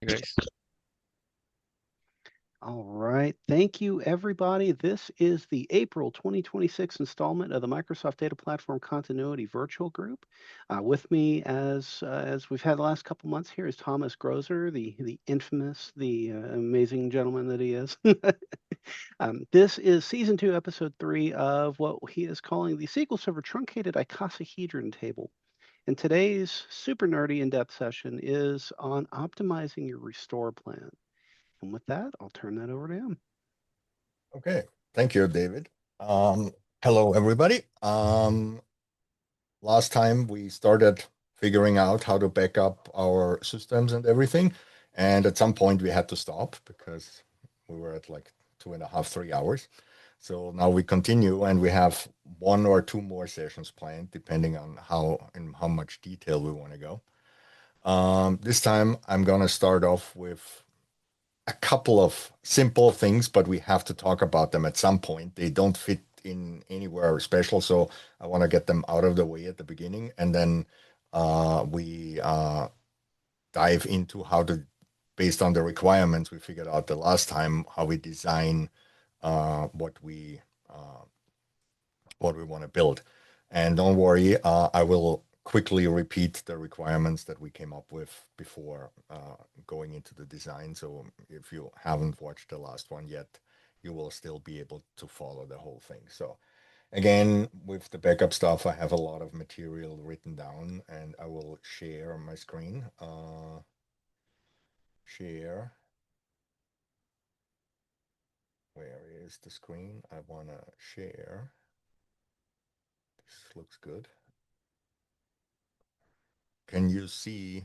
guys. All right. Thank you, everybody. This is the April 2026 installment of the Microsoft Data Platform Continuity Virtual Group. With me, as we've had the last couple months here, is Thomas Grohser, the infamous, the amazing gentleman that he is. This is Season 2, Episode 3 of what he is calling the SQL Server Truncated Icosahedron Table. And today's super nerdy in-depth session is on optimizing your restore plan. And with that, I'll turn that over to him. Okay, thank you, David. Hello, everybody. Last time we started figuring out how to back up our systems and everything, and at some point we had to stop because we were at like 2.5, 3 hours. So now we continue, and we have one or two more sessions planned, depending on how much detail we want to go. This time I'm gonna start off with a couple of simple things, but we have to talk about them at some point. They don't fit in anywhere special, so I want to get them out of the way at the beginning, and then we dive into how to, based on the requirements we figured out the last time, how we design what we want to build. And don't worry, I will quickly repeat the requirements that we came up with before going into the design. So if you haven't watched the last one yet, you will still be able to follow the whole thing. So again, with the backup stuff, I have a lot of material written down, and I will share my screen. Share. Where is the screen? I want to share. This looks good. Can you see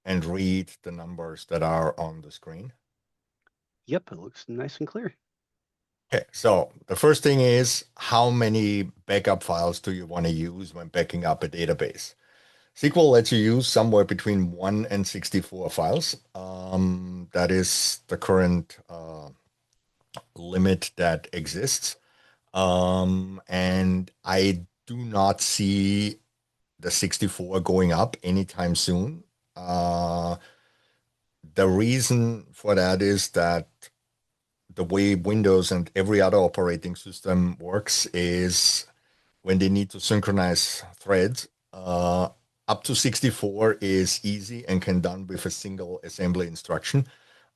and read the numbers that are on the screen? Yep, it looks nice and clear. Okay, so the first thing is, how many backup files do you want to use when backing up a database? SQL lets you use somewhere between 1 and 64 files. That is the current limit that exists. And I do not see the 64 going up anytime soon. The reason for that is that the way Windows and every other operating system works is when they need to synchronize threads, up to 64 is easy and can done with a single assembly instruction.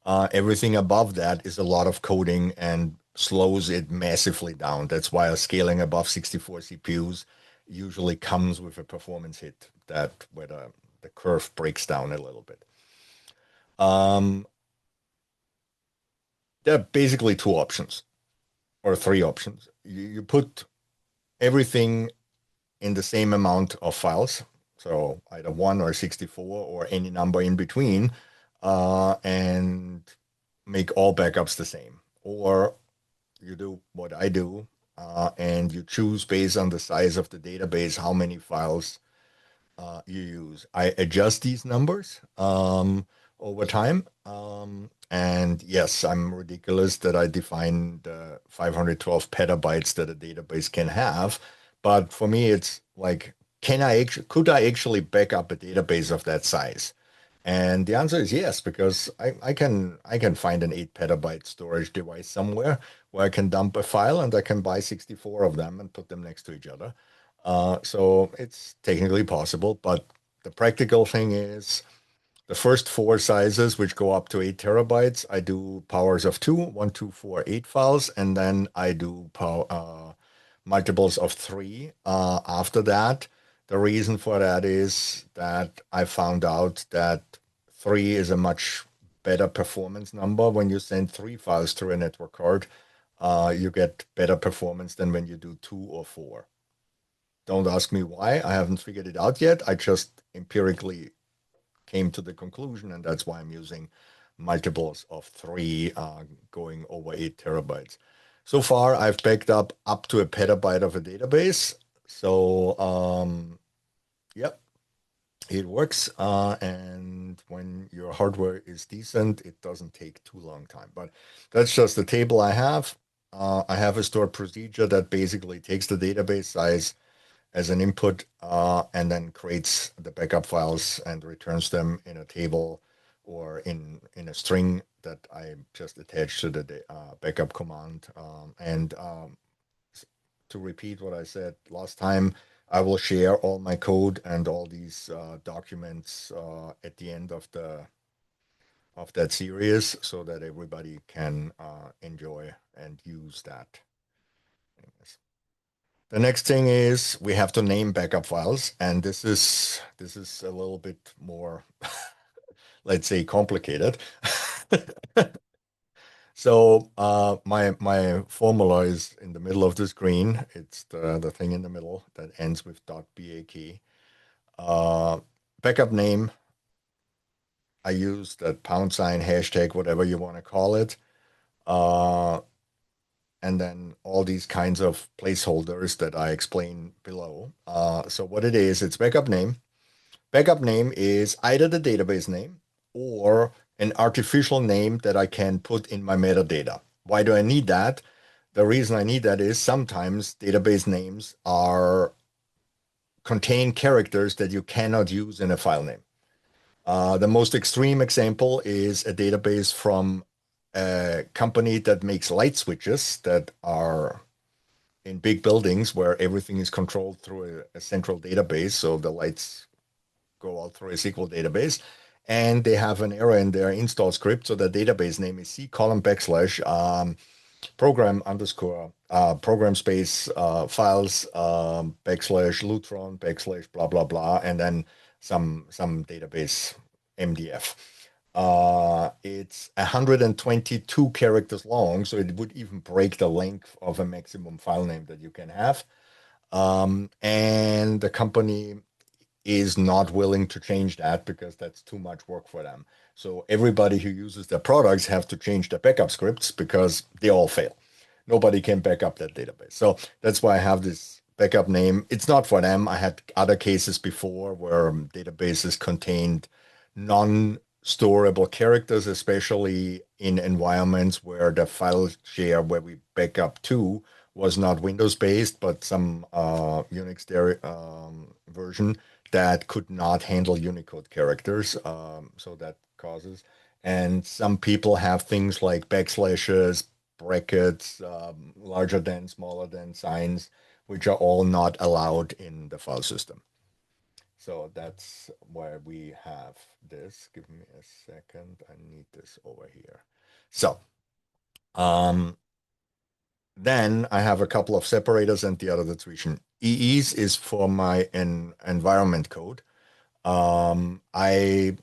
Everything above that is a lot of coding and slows it massively down. That's why scaling above 64 CPUs usually comes with a performance hit that where the curve breaks down a little bit. There are basically two options or three options. You put everything in the same amount of files, so either 1 or 64 or any number in between, and make all backups the same. Or you do what I do, and you choose based on the size of the database how many files you use. I adjust these numbers over time. And yes, I'm ridiculous that I define the 512 petabytes that a database can have. But for me, it's like, could I actually back up a database of that size? And the answer is yes, because I can find an 8 petabyte storage device somewhere where I can dump a file and I can buy 64 of them and put them next to each other. So it's technically possible, but the practical thing is the first four sizes, which go up to 8 terabytes, I do powers of two, 1, 2, 4, 8 files, and then I do multiples of three after that. The reason for that is that I found out that three is a much better performance number. When you send 3 files through a network card, you get better performance than when you do 2 or 4. Don't ask me why. I haven't figured it out yet. I just empirically came to the conclusion, and that's why I'm using multiples of three going over 8 terabytes. So far, I've backed up to a petabyte of a database. So, yep, it works. And when your hardware is decent, it doesn't take too long time. But that's just the table I have. I have a stored procedure that basically takes the database size as an input and then creates the backup files and returns them in a table or in a string that I just attach to the backup command. To repeat what I said last time, I will share all my code and all these documents at the end of that series so that everybody can enjoy and use that. The next thing is we have to name backup files, and this is a little bit more, let's say, complicated. So my formula is in the middle of the screen. It's the thing in the middle that ends with .bak. Uh, Backup name, I use that pound sign, hashtag, whatever you want to call it. Uh, and then all these kinds of placeholders that I explain below. So what it is, it's backup name. Backup name is either the database name or an artificial name that I can put in my metadata. Why do I need that? The reason I need that is sometimes database names are contain characters that you cannot use in a file name. The most extreme example is a database from a company that makes light switches that are in big buildings where everything is controlled through a central database. So the lights go out through a SQL database. And they have an error in their install script. So the database name is C column backslash program underscore program space files backslash lutron backslash blah blah blah, and then some database MDF. It's 122 characters long, so it would even break the length of a maximum file name that you can have. And the company is not willing to change that because that's too much work for them. So everybody who uses their products have to change their backup scripts because they all fail. Nobody can back up that database. So that's why I have this backup name. It's not for them. I had other cases before where databases contained non-storable characters, especially in environments where the file share where we back up to was not Windows based, but some Unix version that could not handle Unicode characters. So that causes. And some people have things like backslashes, brackets, larger than, smaller than signs, which are all not allowed in the file system. So that's why we have this. Give me a second. I need this over here. So um, then I have a couple of separators and the other that's EEs is for my environment code. I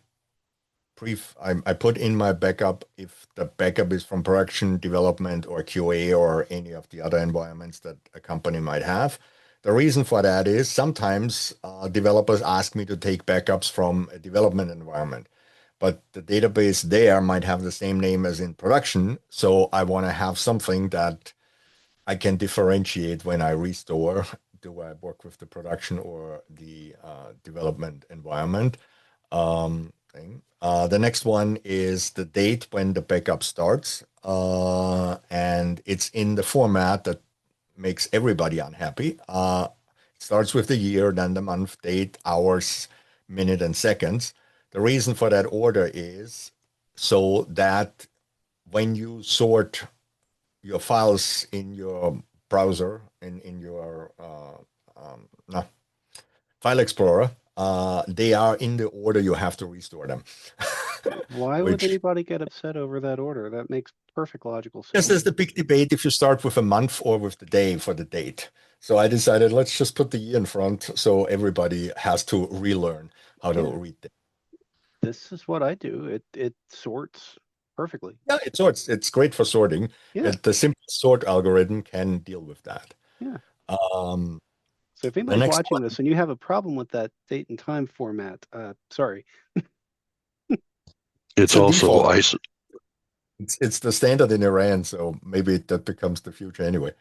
I put in my backup if the backup is from production, development, or QA, or any of the other environments that a company might have. The reason for that is sometimes developers ask me to take backups from a development environment, but the database there might have the same name as in production. So I want to have something that I can differentiate when I restore. Do I work with the production or the development environment? Thing. The next one is the date when the backup starts, and it's in the format that makes everybody unhappy. It starts with the year, then the month, date, hours, minute, and seconds. The reason for that order is so that when you sort your files in your browser, in your no, File Explorer, they are in the order you have to restore them. Why would Which anybody get upset over that order? That makes perfect logical Yes, sense. there's the big debate if you start with a month or with the day for the date. So I decided let's just put the year in front so everybody has to relearn how to Yeah, read it. this is what I do. It sorts perfectly. Yeah, it's great for sorting. Yeah, The simple sort algorithm can deal with that. yeah. Um, So if the anybody's next watching one, this and you have a problem with that date and time format, sorry. it's It's a also default. ISO. It's the standard in Iran, so maybe that becomes the future anyway.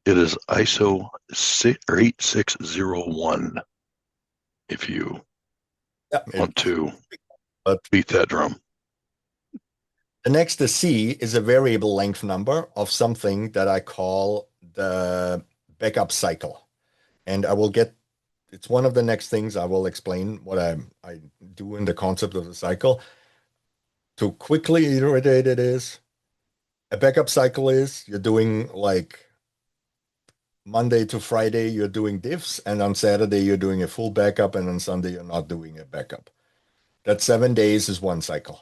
It is ISO 8601. If you Yeah, want to but beat that drum, the next, the C, is a variable length number of something that I call the backup cycle. And I will get, it's one of the next things I will explain what I do in the concept of the cycle. To quickly iterate it is, a backup cycle is you're doing like Monday to Friday, you're doing diffs, and on Saturday, you're doing a full backup, and on Sunday, you're not doing a backup. That 7 days is one cycle,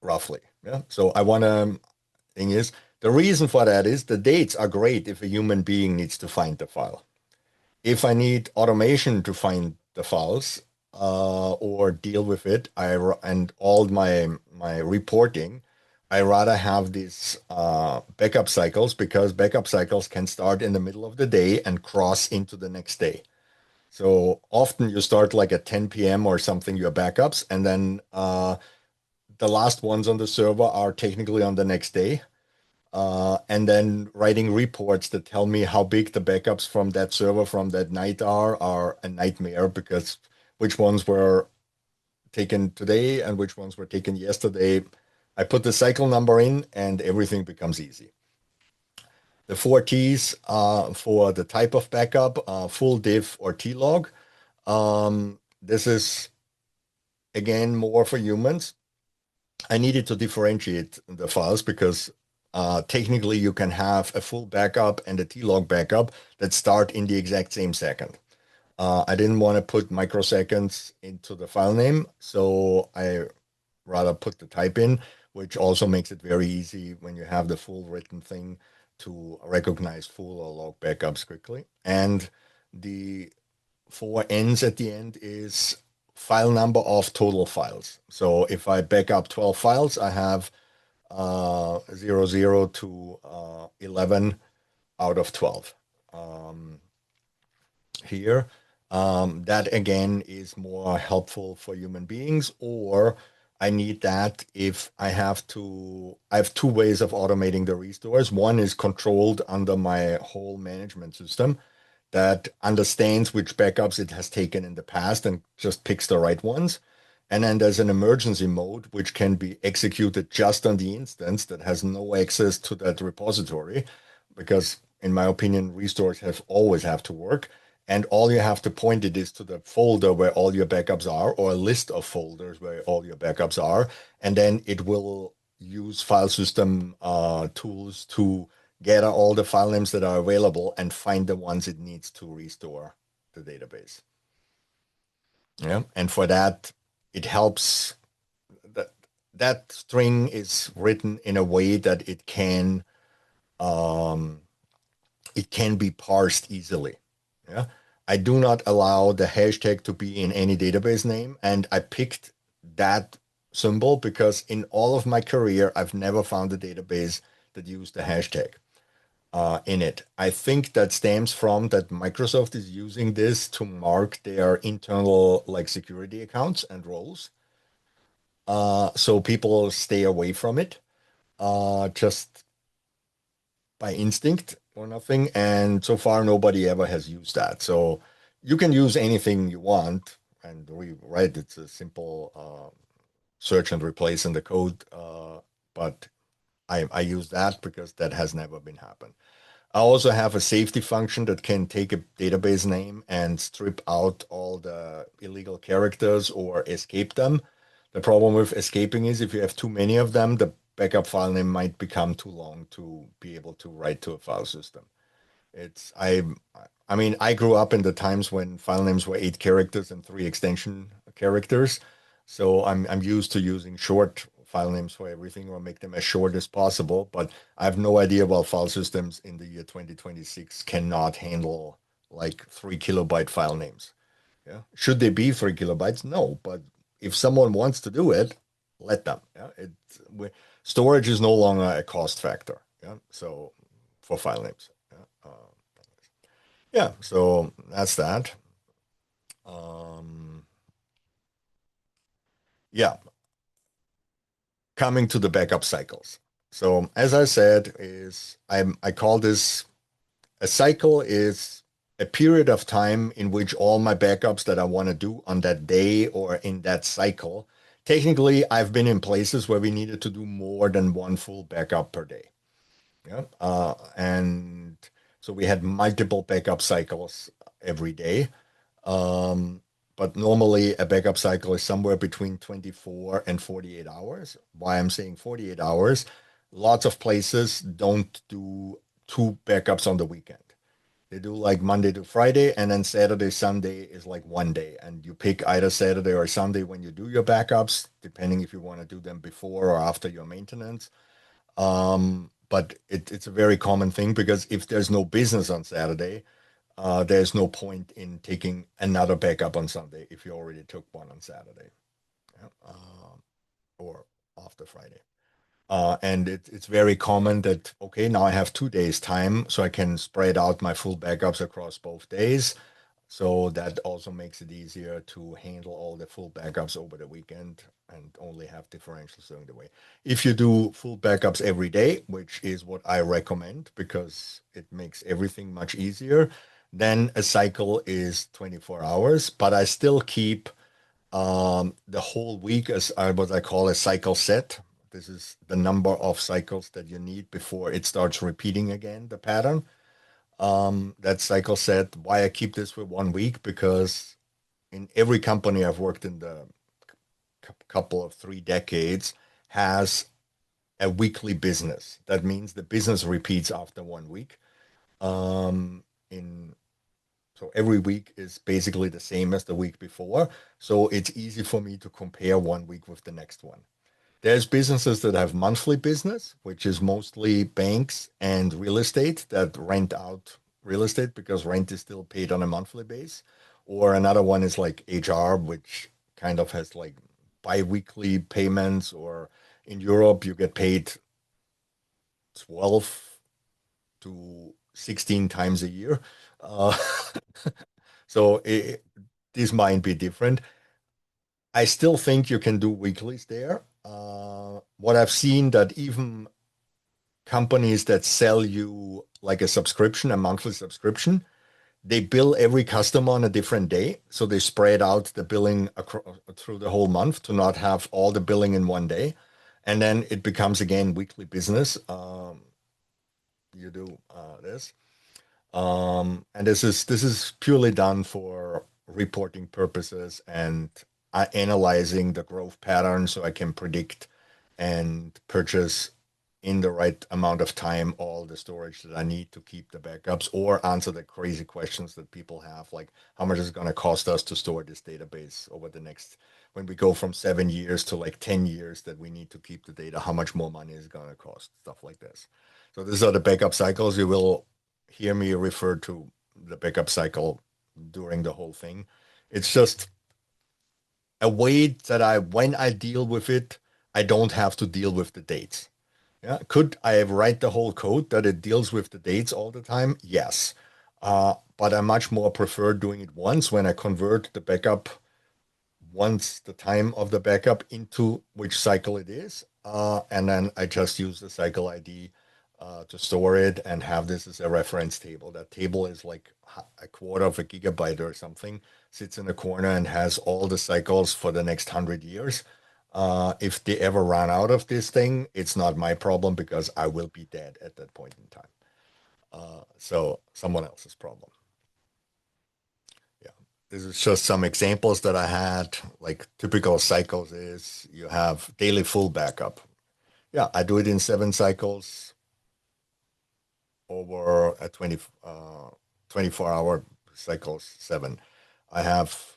roughly. Yeah. So I want to, thing is, the reason for that is the dates are great if a human being needs to find the file. If I need automation to find the files or deal with it, and all my reporting, I rather have these backup cycles because backup cycles can start in the middle of the day and cross into the next day. So often you start like at 10 p.m. or something, your backups, and then the last ones on the server are technically on the next day. And then writing reports that tell me how big the backups from that server from that night are a nightmare because which ones were taken today and which ones were taken yesterday. I put the cycle number in and everything becomes easy. The 4Ts for the type of backup, full diff or T-log. This is, again, more for humans. I needed to differentiate the files because technically you can have a full backup and a T-log backup that start in the exact same second. I didn't want to put microseconds into the file name, so I rather put the type in, which also makes it very easy when you have the full written thing to recognize full or log backups quickly. And the 4 N's at the end is file number of total files. So if I back up 12 files, I have 00 to 11 out of 12 here. That again is more helpful for human beings, or I need that if I have two ways of automating the restores. One is controlled under my whole management system that understands which backups it has taken in the past and just picks the right ones. And then there's an emergency mode, which can be executed just on the instance that has no access to that repository, because in my opinion, restores have always have to work. And all you have to point it is to the folder where all your backups are, or a list of folders where all your backups are. And then it will use file system tools to gather all the file names that are available and find the ones it needs to restore the database. Yeah. And for that, it helps that that string is written in a way that it can be parsed easily. Yeah. I do not allow the hashtag to be in any database name. And I picked that symbol because in all of my career, I've never found a database that used the hashtag in it. I think that stems from that Microsoft is using this to mark their internal like security accounts and roles. So people stay away from it just by instinct or nothing. And so far, nobody ever has used that. So you can use anything you want and rewrite. It's a simple search and replace in the code. But I use that because that has never been happened. I also have a safety function that can take a database name and strip out all the illegal characters or escape them. The problem with escaping is if you have too many of them, the backup file name might become too long to be able to write to a file system. It's I mean, I grew up in the times when file names were 8 characters and 3 extension characters. So I'm used to using short file names for everything or make them as short as possible. But I have no idea why file systems in the year 2026 cannot handle like 3 kilobyte file names. Yeah. Should they be 3 kilobytes? No, but if someone wants to do it, let them. Yeah. Storage is no longer a cost factor. Yeah. So for file names. Yeah. Yeah, so that's that. Um, yeah, coming to the backup cycles. So as I said, I call this a cycle is a period of time in which all my backups that I want to do on that day or in that cycle. Technically, I've been in places where we needed to do more than one full backup per day. Yeah, and so we had multiple backup cycles every day. Um, but normally a backup cycle is somewhere between 24 and 48 hours. Why I'm saying 48 hours, lots of places don't do two backups on the weekend. They do like Monday to Friday, and then Saturday, Sunday is like one day. And you pick either Saturday or Sunday when you do your backups, depending if you want to do them before or after your maintenance. But it's a very common thing because if there's no business on Saturday, there's no point in taking another backup on Sunday if you already took one on Saturday, yeah, or after Friday. And it's very common that, okay, now I have 2 days time, so I can spread out my full backups across both days. So that also makes it easier to handle all the full backups over the weekend and only have differentials during the week. If you do full backups every day, which is what I recommend because it makes everything much easier, then a cycle is 24 hours, but I still keep the whole week as what I call a cycle set. This is the number of cycles that you need before it starts repeating again, the pattern. That cycle set. Why I keep this for 1 week, because in every company I've worked in the couple of 3 decades has a weekly business. That means the business repeats after 1 week. In So every week is basically the same as the week before. So it's easy for me to compare 1 week with the next one. There's businesses that have monthly business, which is mostly banks and real estate that rent out real estate because rent is still paid on a monthly base. Or another one is like HR, which kind of has like bi-weekly payments, or in Europe, you get paid 12 to 16 times a year. Uh, so this might be different. I still think you can do weeklies there. What I've seen that even companies that sell you like a subscription, a monthly subscription, they bill every customer on a different day. So they spread out the billing through the whole month to not have all the billing in one day. And then it becomes again weekly business. You do this. And this is purely done for reporting purposes and analyzing the growth pattern so I can predict and purchase in the right amount of time all the storage that I need to keep the backups or answer the crazy questions that people have, like how much is it going to cost us to store this database over the next, when we go from 7 years to like 10 years that we need to keep the data, how much more money is it going to cost, stuff like this. So these are the backup cycles. You will hear me refer to the backup cycle during the whole thing. It's just a way that when I deal with it, I don't have to deal with the dates. Yeah. Could I write the whole code that it deals with the dates all the time? Yes. But I much more prefer doing it once when I convert the backup once the time of the backup into which cycle it is. And then I just use the cycle ID to store it and have this as a reference table. That table is like a quarter of a gigabyte or something, sits in a corner and has all the cycles for the next 100 years. If they ever run out of this thing, it's not my problem because I will be dead at that point in time. So someone else's problem. Yeah. This is just some examples that I had. Like typical cycles is you have daily full backup. Yeah, I do it in 7 cycles over a 24-hour cycles, 7. I have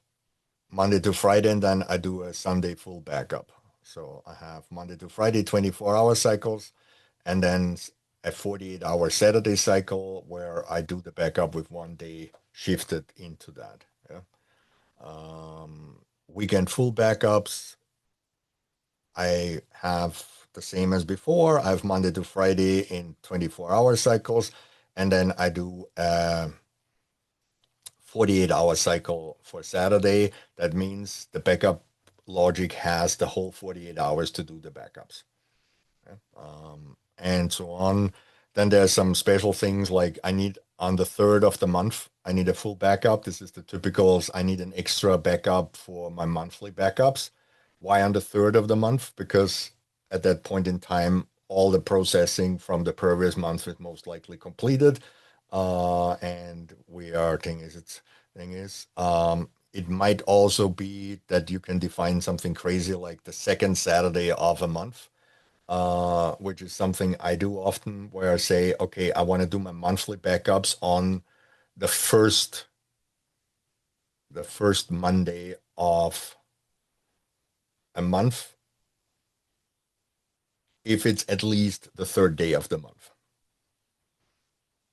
Monday to Friday, and then I do a Sunday full backup. So I have Monday to Friday, 24-hour cycles, and then a 48-hour Saturday cycle where I do the backup with 1 day shifted into that. Yeah. Weekend full backups, I have the same as before. I have Monday to Friday in 24-hour cycles, and then I do a 48-hour cycle for Saturday. That means the backup logic has the whole 48 hours to do the backups. Okay? And so on. Then there's some special things like I need on the 3rd of the month, I need a full backup. This is the typicals. I need an extra backup for my monthly backups. Why on the 3rd of the month? Because at that point in time, all the processing from the previous month is most likely completed. And we are thing is It might also be that you can define something crazy like the second Saturday of a month, which is something I do often, where I say, okay, I want to do my monthly backups on the first Monday of a month, if it's at least the third day of the month,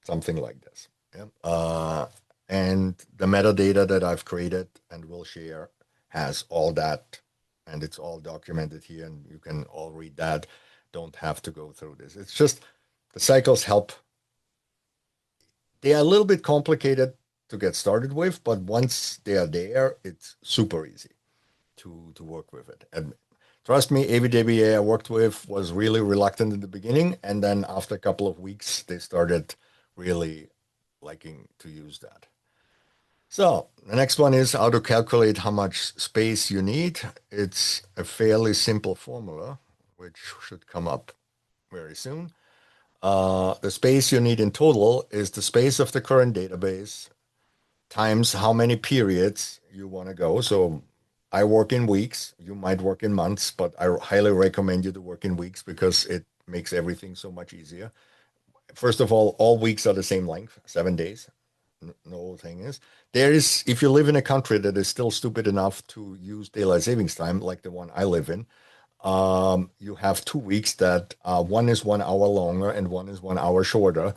something like this. Yeah. And the metadata that I've created and will share has all that, and it's all documented here, and you can all read that. Don't have to go through this. It's just the cycles help. They are a little bit complicated to get started with, but once they are there, it's super easy to work with it. And trust me, AVDBA I worked with was really reluctant in the beginning, and then after a couple of weeks, they started really liking to use that. So the next one is how to calculate how much space you need. It's a fairly simple formula, which should come up very soon. The space you need in total is the space of the current database times how many periods you want to go. So I work in weeks. You might work in months, but I highly recommend you to work in weeks because it makes everything so much easier. First of all weeks are the same length, 7 days. No thing is, if you live in a country that is still stupid enough to use daylight savings time, like the one I live in, you have 2 weeks that one is 1 hour longer and one is 1 hour shorter.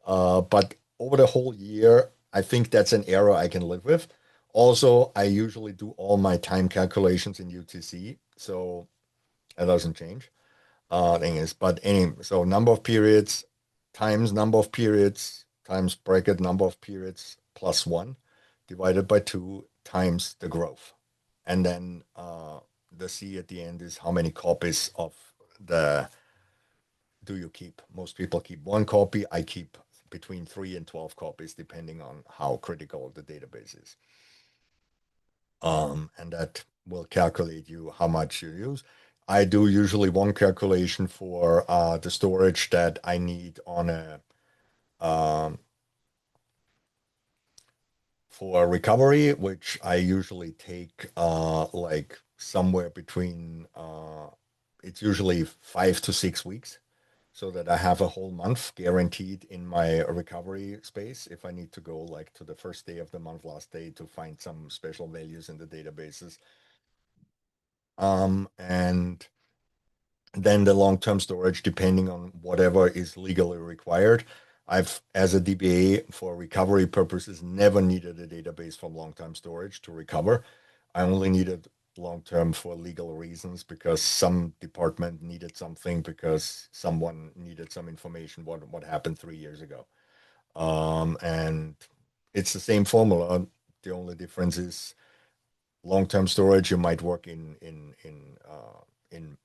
But over the whole year, I think that's an error I can live with. Also, I usually do all my time calculations in UTC, so that doesn't change. Thing is, but anyway, so number of periods times number of periods times bracket number of periods plus 1 divided by 2 times the growth. And then the C at the end is how many copies of the do you keep. Most people keep 1 copy. I keep between 3 and 12 copies, depending on how critical the database is. And that will calculate you how much you use. I do usually one calculation for the storage that I need on for recovery, which I usually take like somewhere between it's usually 5 to 6 weeks, so that I have a whole month guaranteed in my recovery space if I need to go like to the first day of the month, last day, to find some special values in the databases. And then the long-term storage, depending on whatever is legally required. I've, as a DBA for recovery purposes, never needed a database for long-term storage to recover. I only needed long-term for legal reasons because some department needed something because someone needed some information what happened 3 years ago. And it's the same formula. The only difference is long-term storage you might work in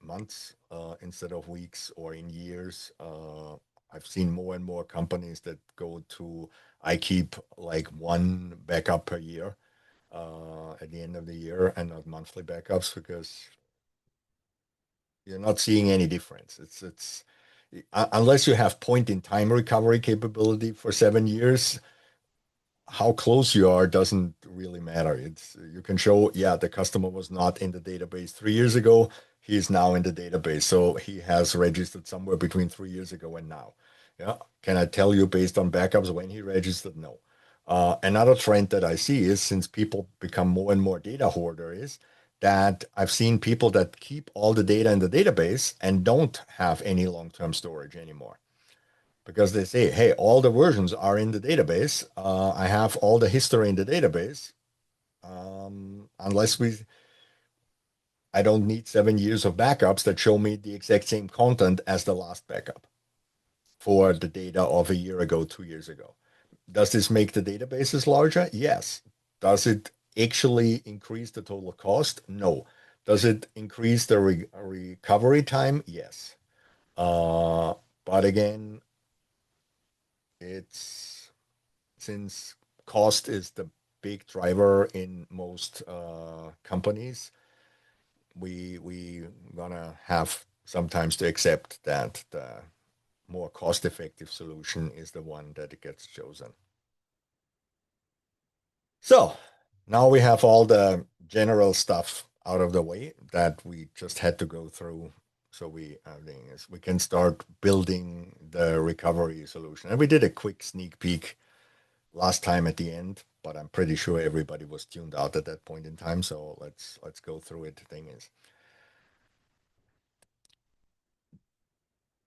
months instead of weeks, or in years. I've seen more and more companies that go to I keep like 1 backup per year at the end of the year and not monthly backups, because you're not seeing any difference. It's unless you have point in time recovery capability for 7 years, how close you are doesn't really matter. It's you can show, yeah, the customer was not in the database 3 years ago. He is now in the database. So he has registered somewhere between 3 years ago and now. Yeah. Can I tell you based on backups when he registered? No. Another trend that I see is, since people become more and more data hoarder, is that I've seen people that keep all the data in the database and don't have any long-term storage anymore, because they say, hey, all the versions are in the database. I have all the history in the database. Unless I don't need 7 years of backups that show me the exact same content as the last backup for the data of a year ago, 2 years ago. Does this make the databases larger? Yes. Does it actually increase the total cost? No. Does it increase the recovery time? Yes. But again, it's since cost is the big driver in most companies, we gonna have sometimes to accept that the more cost-effective solution is the one that gets chosen. So Now we have all the general stuff out of the way that we just had to go through. So we can start building the recovery solution. And we did a quick sneak peek last time at the end, but I'm pretty sure everybody was tuned out at that point in time. So let's go through it. The thing is,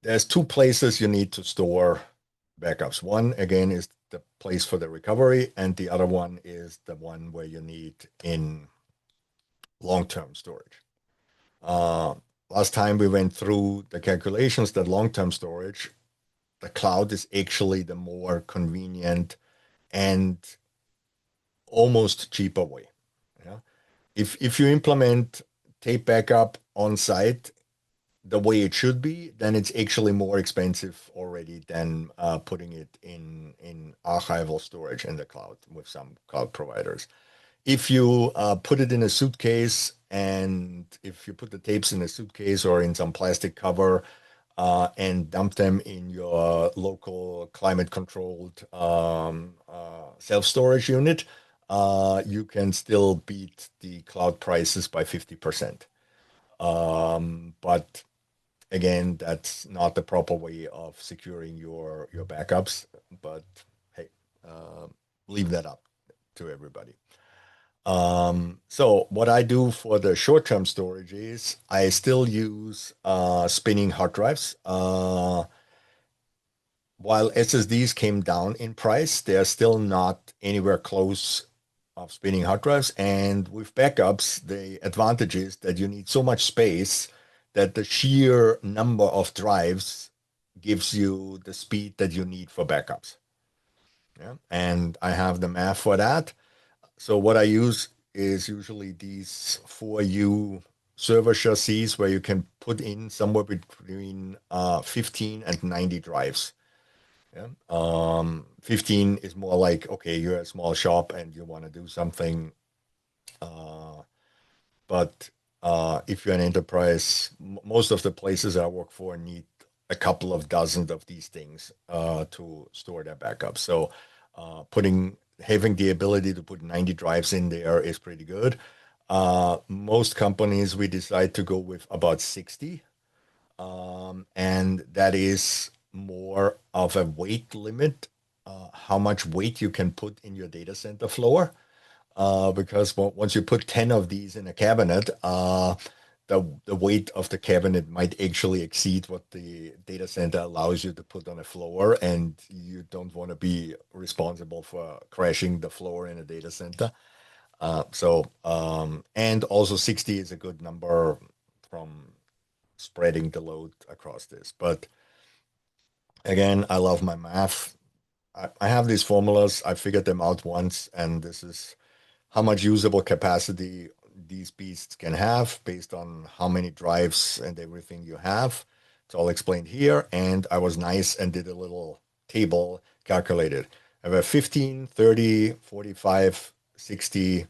there's two places you need to store backups. One, again, is the place for the recovery, and the other one is the one where you need in long-term storage. Last time we went through the calculations that long-term storage, the cloud is actually the more convenient and almost cheaper way. Yeah. If you implement tape backup on site the way it should be, then it's actually more expensive already than putting it in archival storage in the cloud with some cloud providers. If you put it in a suitcase, and if you put the tapes in a suitcase or in some plastic cover and dump them in your local climate controlled self-storage unit, you can still beat the cloud prices by 50%. But again, that's not the proper way of securing your backups. But hey, leave that up to everybody. So what I do for the short-term storage is I still use spinning hard drives. While SSDs came down in price, they're still not anywhere close of spinning hard drives. And with backups, the advantage is that you need so much space that the sheer number of drives gives you the speed that you need for backups. Yeah. And I have the math for that. So what I use is usually these 4U server chassis where you can put in somewhere between 15 and 90 drives. Yeah. 15 is more like, okay, you're a small shop and you want to do something. But if you're an enterprise, most of the places I work for need a couple of dozen of these things to store their backups. So having the ability to put 90 drives in there is pretty good. Most companies, we decide to go with about 60. And that is more of a weight limit, how much weight you can put in your data center floor. Because once you put 10 of these in a cabinet, the weight of the cabinet might actually exceed what the data center allows you to put on a floor, and you don't want to be responsible for crashing the floor in a data center. And also 60 is a good number from spreading the load across this. But again, I love my math. I have these formulas. I figured them out once, and this is how much usable capacity these beasts can have based on how many drives and everything you have. It's all explained here. And I was nice and did a little table calculated. I have 15, 30, 45, 60,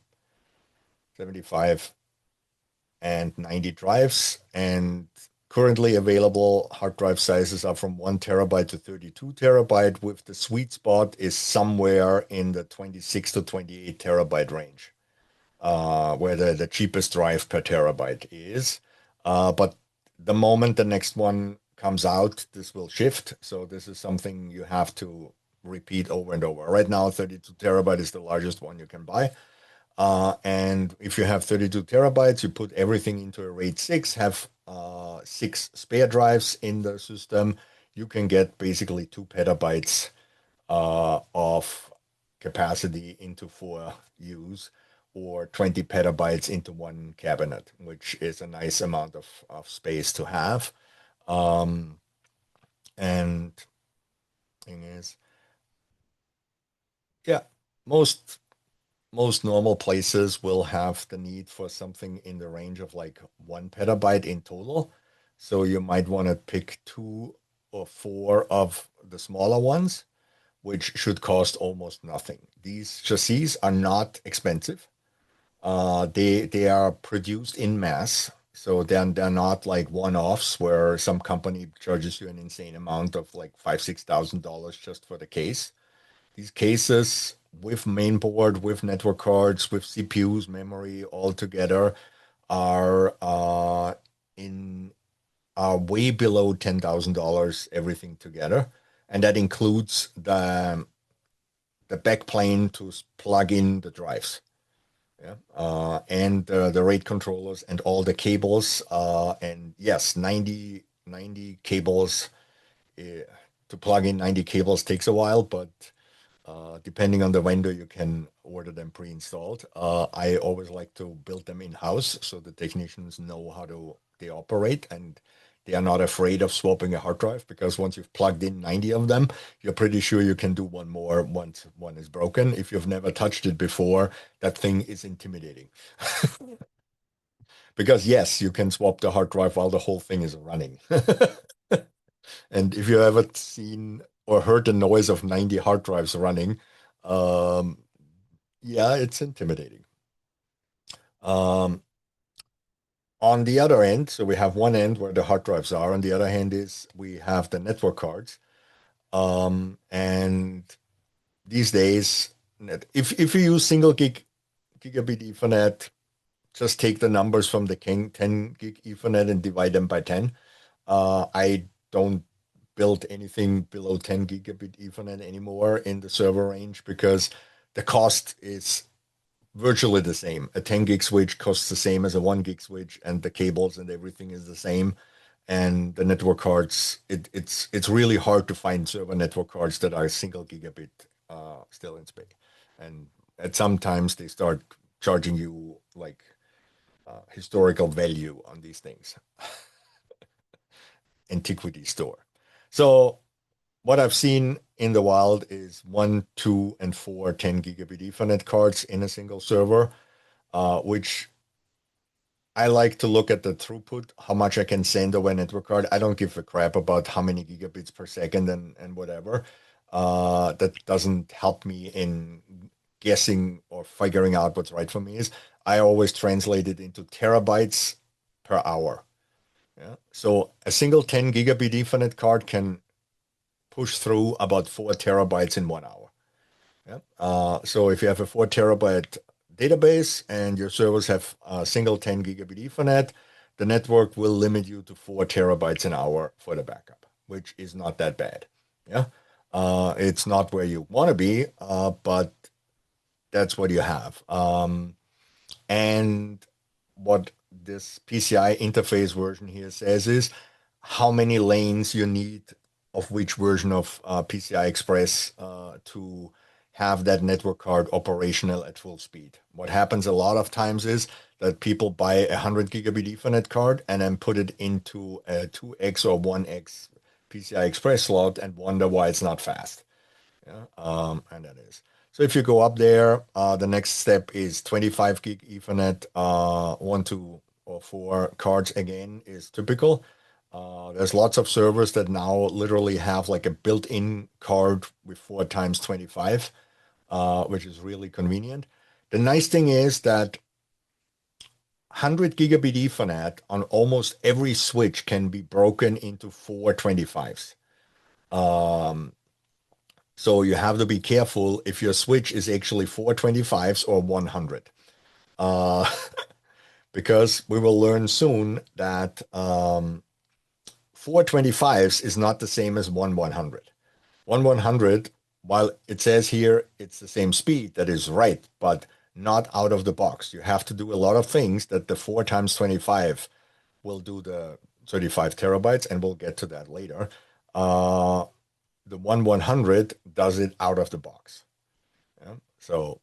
75, and 90 drives. And currently available hard drive sizes are from 1 terabyte to 32 terabyte, with the sweet spot is somewhere in the 26 to 28 terabyte range, where the cheapest drive per terabyte is. But the moment the next one comes out, this will shift. So this is something you have to repeat over and over. Right now, 32 terabyte is the largest one you can buy. And if you have 32 terabytes, you put everything into a RAID 6, have 6 spare drives in the system, you can get basically 2 petabytes of capacity into 4 use, or 20 petabytes into one cabinet, which is a nice amount of space to have. And thing is, yeah, most normal places will have the need for something in the range of like 1 petabyte in total. So you might want to pick 2 or 4 of the smaller ones, which should cost almost nothing. These chassis are not expensive. They are produced in mass, so they're not like one-offs where some company charges you an insane amount of like $5,000-$6,000 just for the case. these cases with mainboard, with network cards, with CPUs, memory all together are in are way below $10,000 everything together, and that includes the backplane to plug in the drives, yeah, and the RAID controllers and all the cables, and yes, 90 cables. To plug in 90 cables takes a while, but depending on the vendor, you can order them pre-installed. I always like to build them in-house so the technicians know how they operate, and they are not afraid of swapping a hard drive, because once you've plugged in 90 of them, you're pretty sure you can do one more once one is broken. If you've never touched it before, that thing is intimidating. Because yes, you can swap the hard drive while the whole thing is running. And if you ever seen or heard the noise of 90 hard drives running, um, yeah, it's intimidating. On the other end, so we have one end where the hard drives are. On the other hand is we have the network cards. And these days, if you use single gigabit Ethernet, just take the numbers from the 10 gig Ethernet and divide them by 10. I don't build anything below 10 gigabit Ethernet anymore in the server range, because the cost is virtually the same. A 10 gig switch costs the same as a 1 gig switch, and the cables and everything is the same. And the network cards, it's really hard to find server network cards that are single gigabit still in space. And at sometimes they start charging you like historical value on these things. Antiquity store. So what I've seen in the wild is 1, 2, and 4 10 gigabit Ethernet cards in a single server, which I like to look at the throughput, how much I can send over a network card. I don't give a crap about how many gigabits per second and whatever. That doesn't help me in guessing or figuring out what's right for me. Is I always translate it into terabytes per hour. Yeah. So a single 10 gigabit Ethernet card can push through about 4 terabytes in 1 hour. Yeah. So if you have a 4 terabyte database and your servers have a single 10 gigabit Ethernet, the network will limit you to 4 terabytes an hour for the backup, which is not that bad. Yeah. It's not where you want to be, but that's what you have. And what this PCI interface version here says is how many lanes you need of which version of PCI Express to have that network card operational at full speed. What happens a lot of times is that people buy a 100 gigabit Ethernet card and then put it into a 2x or 1x PCI Express slot and wonder why it's not fast. Yeah, and that is. So if you go up there, the next step is 25 gig Ethernet, 1, 2, or 4 cards again is typical. There's lots of servers that now literally have like a built-in card with 4 times 25, which is really convenient. The nice thing is that 100 gigabit Ethernet on almost every switch can be broken into 4 25s. So you have to be careful if your switch is actually 4 25s or 100. Because we will learn soon that 4 25s is not the same as 1 100. 1 100, while it says here it's the same speed, that is right, but not out of the box. You have to do a lot of things that the 4 times 25 will do the 35 terabytes, and we'll get to that later. The 1 100 does it out of the box. Yeah? So,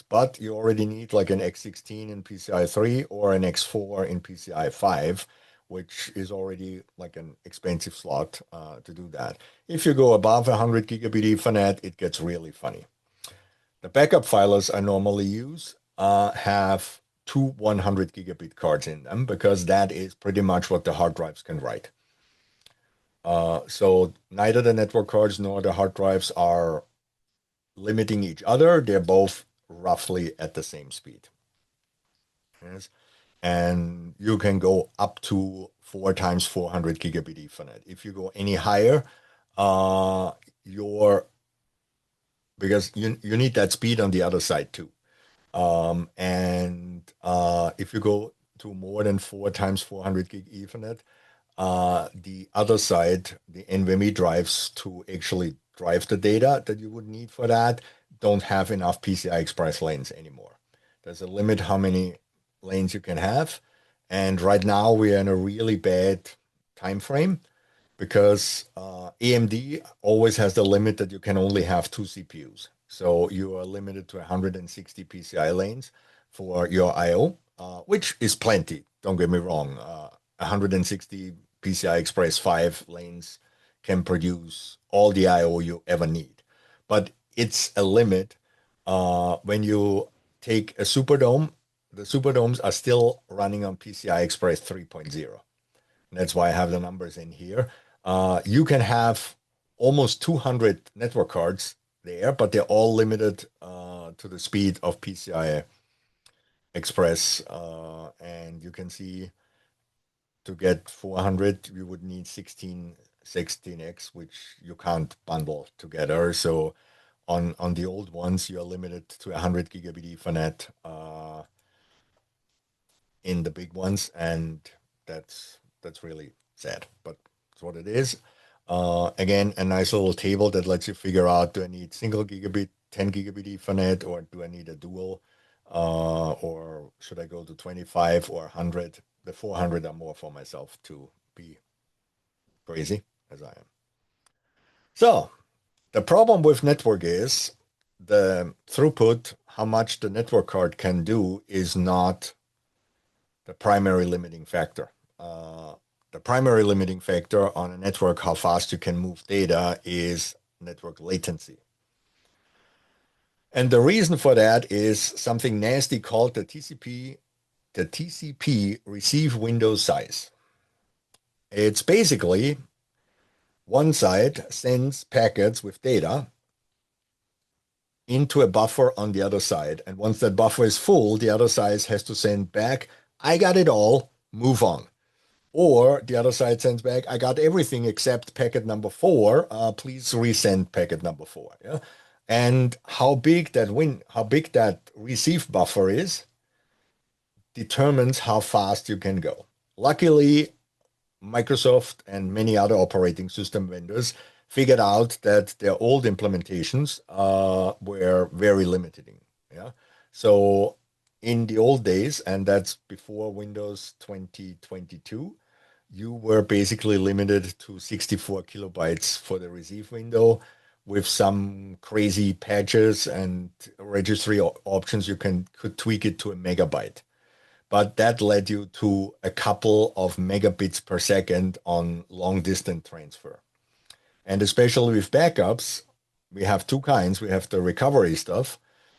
but you already need like an X16 in PCI 3 or an X4 in PCI 5, which is already like an expensive slot to do that. If you go above 100 gigabit Ethernet, it gets really funny. The backup filers I normally use have 2 100 gigabit cards in them, because that is pretty much what the hard drives can write. So neither the network cards nor the hard drives are limiting each other. They're both roughly at the same speed. Yes. And you can go up to 4 times 400 gigabit Ethernet. If you go any higher, your because you need that speed on the other side too. If you go to more than 4 times 400 gig Ethernet, the other side, the NVMe drives to actually drive the data that you would need for that, don't have enough PCI Express lanes anymore. There's a limit how many lanes you can have. And right now we are in a really bad time frame because AMD always has the limit that you can only have 2 CPUs. So you are limited to 160 PCI lanes for your I/O, which is plenty. Don't get me wrong. 160 PCI Express 5 lanes can produce all the I/O you ever need. But it's a limit when you take a Superdome. The Superdomes are still running on PCI Express 3.0. That's why I have the numbers in here. You can have almost 200 network cards there, but they're all limited to the speed of PCI Express. And you can see to get 400, you would need 16x, which you can't bundle together. So on the old ones, you're limited to 100 gigabit Ethernet in the big ones, and that's really sad, but it's what it is. Again, a nice little table that lets you figure out, do I need single gigabit, 10 gigabit Ethernet, or do I need a dual? Or should I go to 25 or 100? The 400 are more for myself to be crazy as I am. So the problem with network is the throughput, how much the network card can do is not the primary limiting factor. The primary limiting factor on a network, how fast you can move data, is network latency. And the reason for that is something nasty called the TCP receive window size. It's basically one side sends packets with data into a buffer on the other side. And once that buffer is full, the other side has to send back, I got it all, move on. Or the other side sends back, I got everything except packet number 4. Please resend packet number 4. Yeah? And how big that receive buffer is determines how fast you can go. Luckily, Microsoft and many other operating system vendors figured out that their old implementations were very limiting. Yeah. So in the old days, and that's before Windows 2022, you were basically limited to 64 kilobytes for the receive window. With some crazy patches and registry options, you could tweak it to a megabyte. But that led you to a couple of megabits per second on long distance transfer. And especially with backups, we have two kinds. We have the recovery stuff,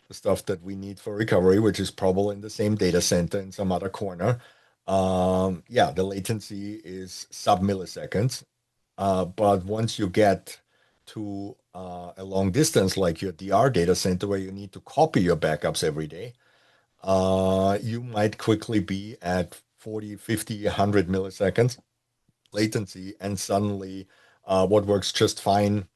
the stuff that we need for recovery, which is probably in the same data center in some other corner. The latency is sub-milliseconds. But once you get to a long distance, like your DR data center, where you need to copy your backups every day, you might quickly be at 40, 50, 100 milliseconds latency, and suddenly what works just fine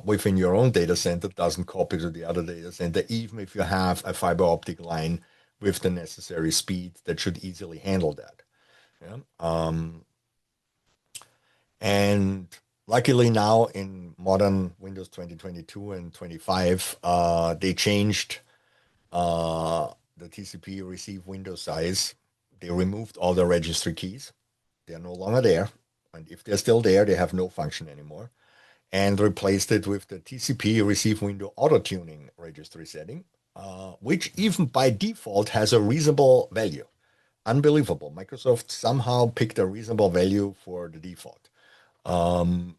within your own data center doesn't copy to the other data center, even if you have a fiber optic line with the necessary speed that should easily handle that. Yeah? And luckily now in modern Windows 2022 and 25, they changed the TCP receive window size. They removed all the registry keys. They're no longer there. And if they're still there, they have no function anymore. And replaced it with the TCP receive window auto-tuning registry setting, which even by default has a reasonable value. Unbelievable. Microsoft somehow picked a reasonable value for the default. And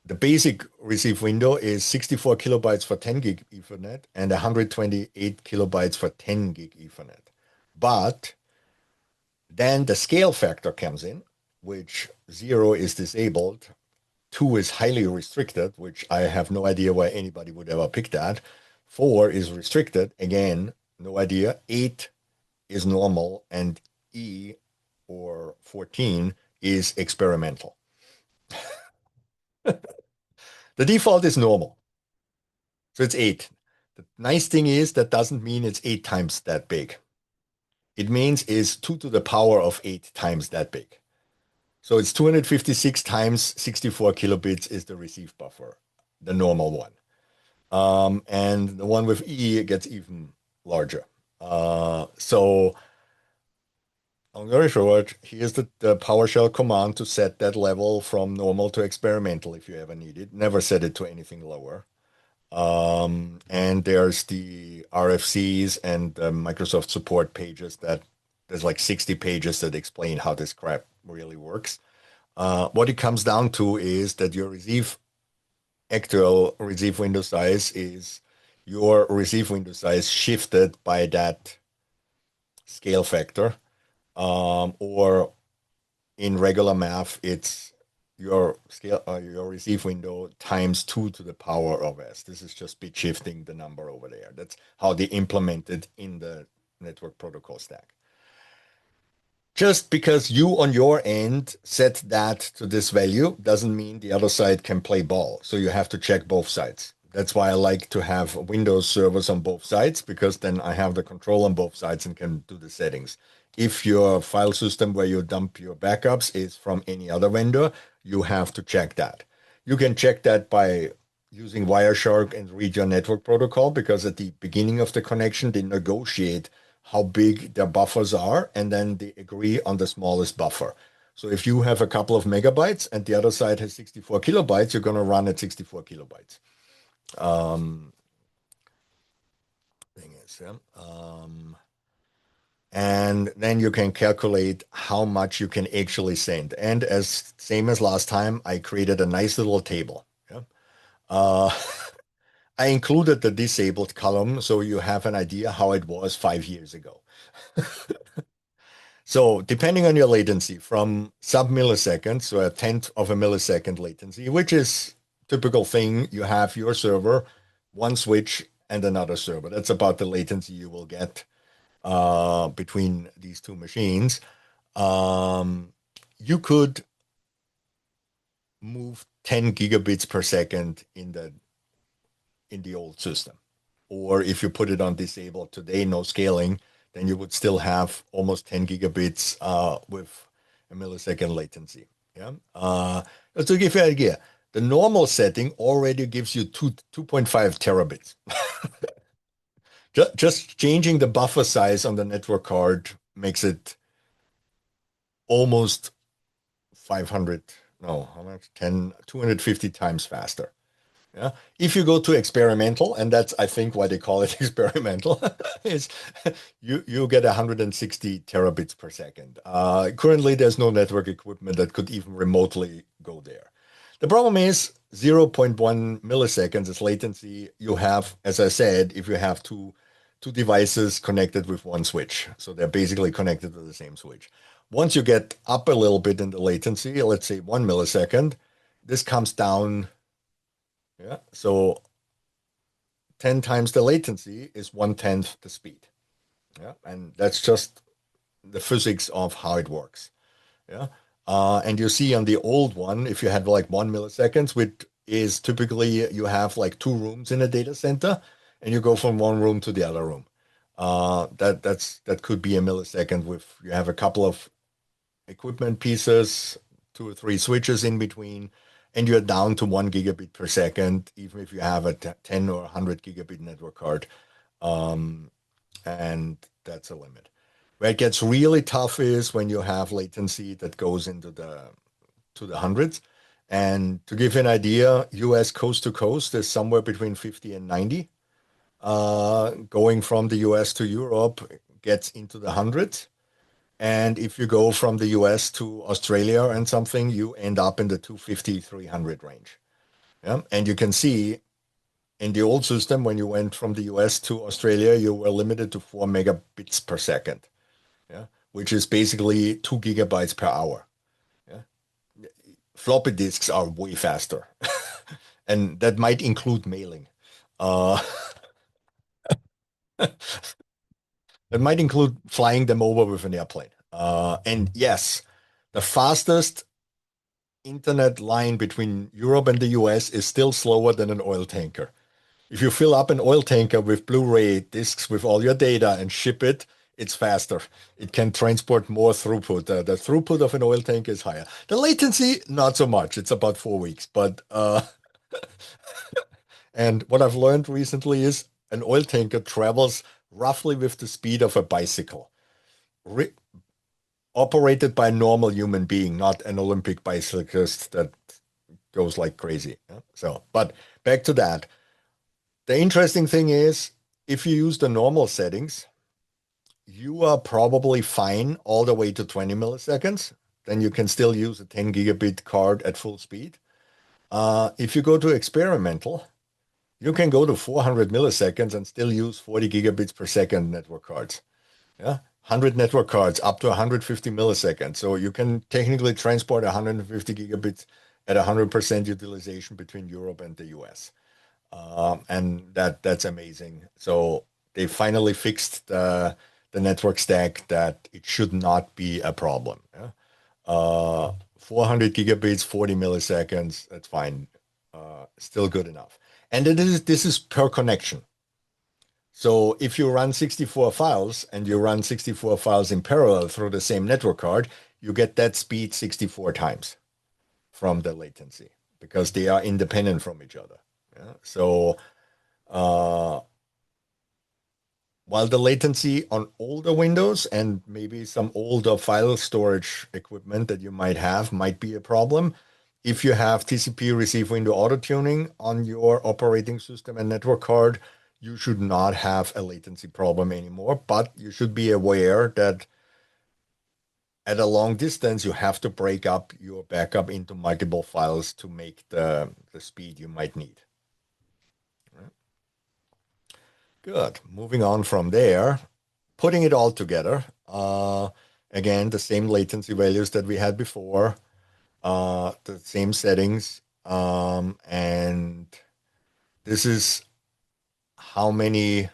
the basic receive window is 64 kilobytes for 10 gig Ethernet and 128 kilobytes for 10 gig Ethernet. But then the scale factor comes in, which 0 is disabled, 2 is highly restricted, which I have no idea why anybody would ever pick that. 4 is restricted, again, no idea. 8 is normal, and E or 14 is experimental. The default is normal. So it's 8. The nice thing is that doesn't mean it's 8 times that big. It means it's 2 to the power of 8 times that big. So it's 256 times 64 kilobits is the receive buffer, the normal one. And the one with E gets even larger. So long story short, here's the PowerShell command to set that level from normal to experimental if you ever need it. Never set it to anything lower. And there's the RFCs and Microsoft support pages that there's like 60 pages that explain how this crap really works. What it comes down to is that your actual receive window size is your receive window size shifted by that scale factor. Or in regular math, it's your receive window times 2 to the power of s. This is just bit shifting the number over there. That's how they implement it in the network protocol stack. Just because you on your end set that to this value doesn't mean the other side can play ball. So you have to check both sides. That's why I like to have Windows servers on both sides, because then I have the control on both sides and can do the settings. If your file system where you dump your backups is from any other vendor, you have to check that. You can check that by using Wireshark and read your network protocol, because at the beginning of the connection, they negotiate how big their buffers are, and then they agree on the smallest buffer. So if you have a couple of megabytes and the other side has 64 kilobytes, you're going to run at 64 kilobytes. Thing is, yeah. And then you can calculate how much you can actually send. And as same as last time, I created a nice little table. Yeah. I included the disabled column so you have an idea how it was 5 years ago. So depending on your latency, from sub-milliseconds, so a tenth of a millisecond latency, which is typical thing, you have your server, one switch, and another server. That's about the latency you will get between these two machines. You could move 10 gigabits per second in the old system. Or if you put it on disabled today, no scaling, then you would still have almost 10 gigabits with a millisecond latency. Yeah. Just to give you an idea, the normal setting already gives you 2.5 terabits. Just changing the buffer size on the network card makes it almost 500, no, how much? 250 times faster. Yeah. If you go to experimental, and that's, I think, why they call it experimental, is you get 160 terabits per second. Currently, there's no network equipment that could even remotely go there. The problem is 0.1 milliseconds is latency you have, as I said, if you have two devices connected with one switch. So they're basically connected to the same switch. Once you get up a little bit in the latency, let's say 1 millisecond, this comes down. Yeah. So 10 times the latency is 1/10 the speed. Yeah. And that's just the physics of how it works. Yeah. And you see on the old one, if you had like 1 milliseconds, which is typically you have like 2 rooms in a data center and you go from one room to the other room. That could be a millisecond with you have a couple of equipment pieces, 2 or 3 switches in between, and you're down to 1 gigabit per second, even if you have a 10 or 100 gigabit network card. And that's a limit. Where it gets really tough is when you have latency that goes into the hundreds. And to give you an idea, US coast to coast is somewhere between 50 and 90. Going from the US to Europe gets into the hundreds. And if you go from the US to Australia and something, you end up in the 250, 300 range. Yeah. And you can see in the old system, when you went from the US to Australia, you were limited to 4 megabits per second. Yeah. Which is basically 2 gigabytes per hour. Yeah. Floppy disks are way faster. And that might include mailing. It might include flying them over with an airplane. And yes, the fastest internet line between Europe and the US is still slower than an oil tanker. If you fill up an oil tanker with Blu-ray discs with all your data and ship it, it's faster. It can transport more throughput. The throughput of an oil tanker is higher. The latency, not so much. It's about 4 weeks. But and what I've learned recently is an oil tanker travels roughly with the speed of a bicycle, operated by a normal human being, not an Olympic bicyclist that goes like crazy. Yeah? So, but back to that. The interesting thing is, if you use the normal settings, you are probably fine all the way to 20 milliseconds. Then you can still use a 10 gigabit card at full speed. If you go to experimental, you can go to 400 milliseconds and still use 40 gigabits per second network cards. Yeah, 100 network cards up to 150 milliseconds. So you can technically transport 150 gigabits at 100% utilization between Europe and the US. And that's amazing. So they finally fixed the network stack that it should not be a problem. Yeah? 400 gigabits, 40 milliseconds, that's fine. Still good enough. And this is per connection. So if you run 64 files and you run 64 files in parallel through the same network card, you get that speed 64 times from the latency because they are independent from each other. Yeah? So while the latency on older Windows and maybe some older file storage equipment that you might have might be a problem, if you have TCP receive window auto tuning on your operating system and network card, you should not have a latency problem anymore. But you should be aware that at a long distance, you have to break up your backup into multiple files to make the speed you might need. Good. Moving on from there, putting it all together. Again, the same latency values that we had before, the same settings, and this is how many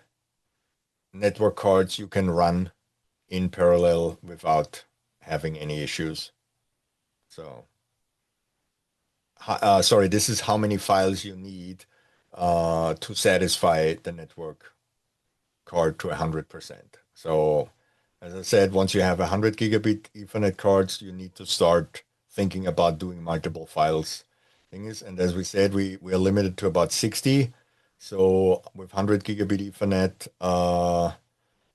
network cards you can run in parallel without having any issues. So, sorry, this is how many files you need to satisfy the network card to 100%. So, as I said, once you have 100 gigabit Ethernet cards, you need to start thinking about doing multiple files things. And as we said, we are limited to about 60. So with 100 gigabit Ethernet,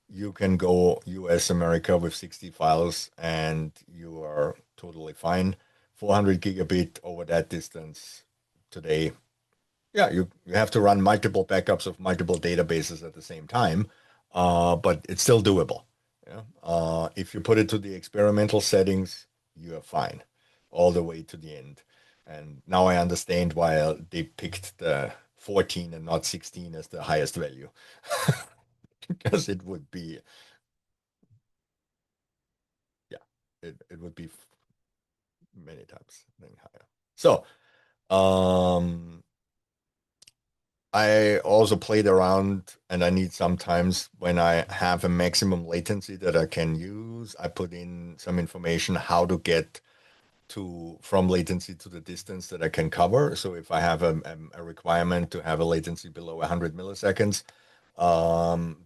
you can go US America with 60 files and you are totally fine. 400 gigabit over that distance today. Yeah, you have to run multiple backups of multiple databases at the same time, but it's still doable. Yeah? If you put it to the experimental settings, you are fine all the way to the end. And now I understand why they picked the 14 and not 16 as the highest value. Because it would be, yeah, it would be many times higher. So, I also played around and I need sometimes when I have a maximum latency that I can use, I put in some information how to get from latency to the distance that I can cover. So if I have a requirement to have a latency below 100 milliseconds,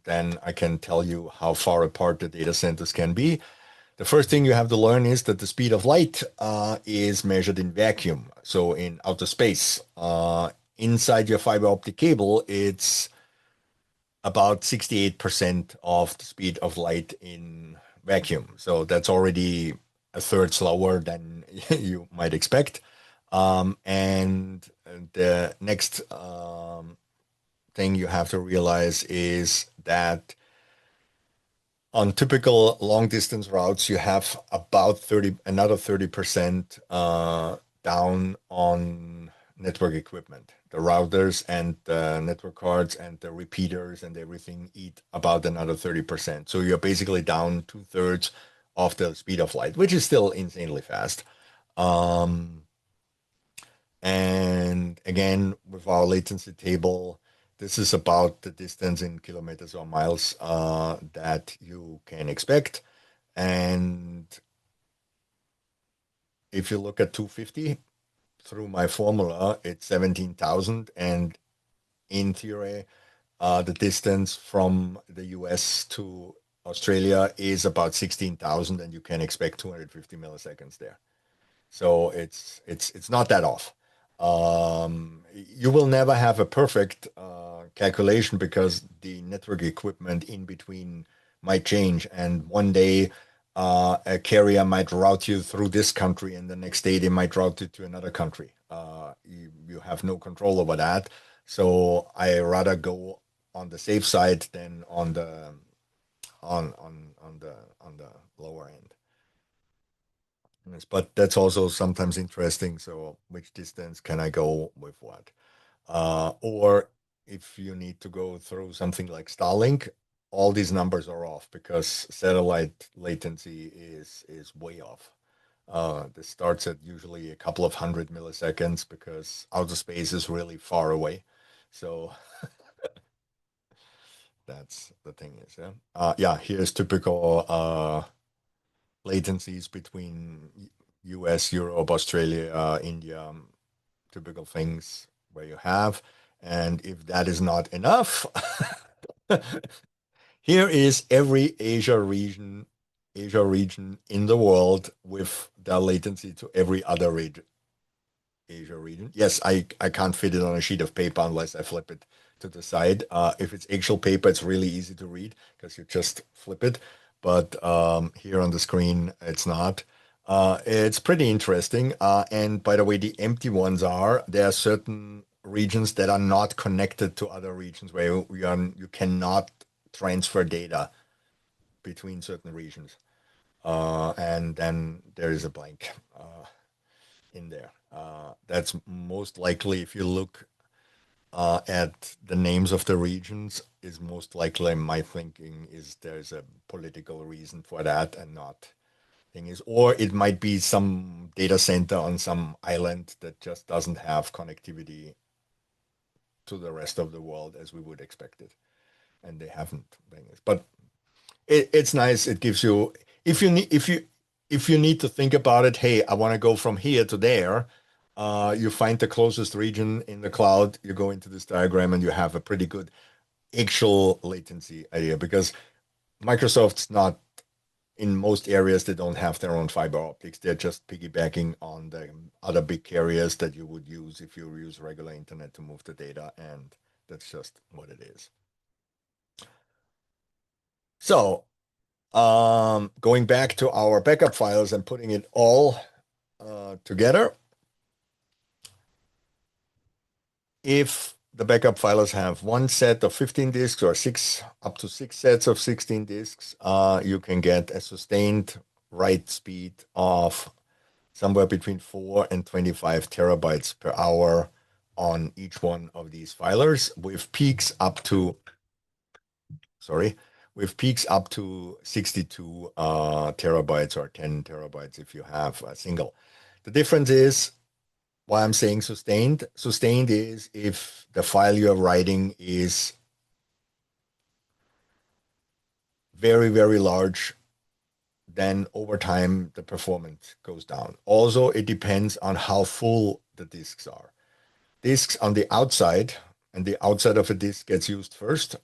then I can tell you how far apart the data centers can be. The first thing you have to learn is that the speed of light is measured in vacuum, so in outer space. Inside your fiber optic cable, it's about 68% of the speed of light in vacuum. So that's already a third slower than you might expect. And the next thing you have to realize is that on typical long distance routes, you have about another 30% down on network equipment. The routers and the network cards and the repeaters and everything eat about another 30%. So you're basically down 2/3 of the speed of light, which is still insanely fast. And again, with our latency table, this is about the distance in kilometers or miles that you can expect. And if you look at 250 through my formula, it's 17,000. And in theory, the distance from the US to Australia is about 16,000, and you can expect 250 milliseconds there. So it's not that off. You will never have a perfect calculation because the network equipment in between might change, and one day a carrier might route you through this country, and the next day they might route you to another country. You have no control over that. So I rather go on the safe side than on the on the lower end. Yes, but that's also sometimes interesting. So which distance can I go with what? Or if you need to go through something like Starlink, all these numbers are off because satellite latency is way off. This starts at usually a couple of 100 milliseconds because outer space is really far away. So that's the thing is, yeah, here's typical latencies between US, Europe, Australia, India, typical things where you have. And if that is not enough, here is every Asia region in the world with the latency to every other Asia region. Yes, I can't fit it on a sheet of paper unless I flip it to the side. If it's actual paper, it's really easy to read because you just flip it. But here on the screen, it's not. It's pretty interesting. And by the way, the empty ones there are certain regions that are not connected to other regions where you cannot transfer data between certain regions. And then there is a blank in there. That's most likely, if you look at the names of the regions, is most likely my thinking is there's a political reason for that and not thing is, or it might be some data center on some island that just doesn't have connectivity to the rest of the world as we would expect it, and they haven't. But it's nice. It gives you if you need to think about it. Hey, I want to go from here to there. You find the closest region in the cloud. You go into this diagram, and you have a pretty good actual latency idea because Microsoft's not in most areas. They don't have their own fiber optics. They're just piggybacking on the other big carriers that you would use if you use regular internet to move the data, and that's just what it is. So going back to our backup files and putting it all together, if the backup files have one set of 15 disks or up to six sets of 16 disks, you can get a sustained write speed of somewhere between 4 and 25 terabytes per hour on each one of these filers with peaks up to 62 terabytes or 10 terabytes if you have a single. The difference is why I'm saying sustained. Sustained is if the file you're writing is very, very large, then over time the performance goes down. Also, it depends on how full the disks are. Disks on the outside, and the outside of a disk gets used first,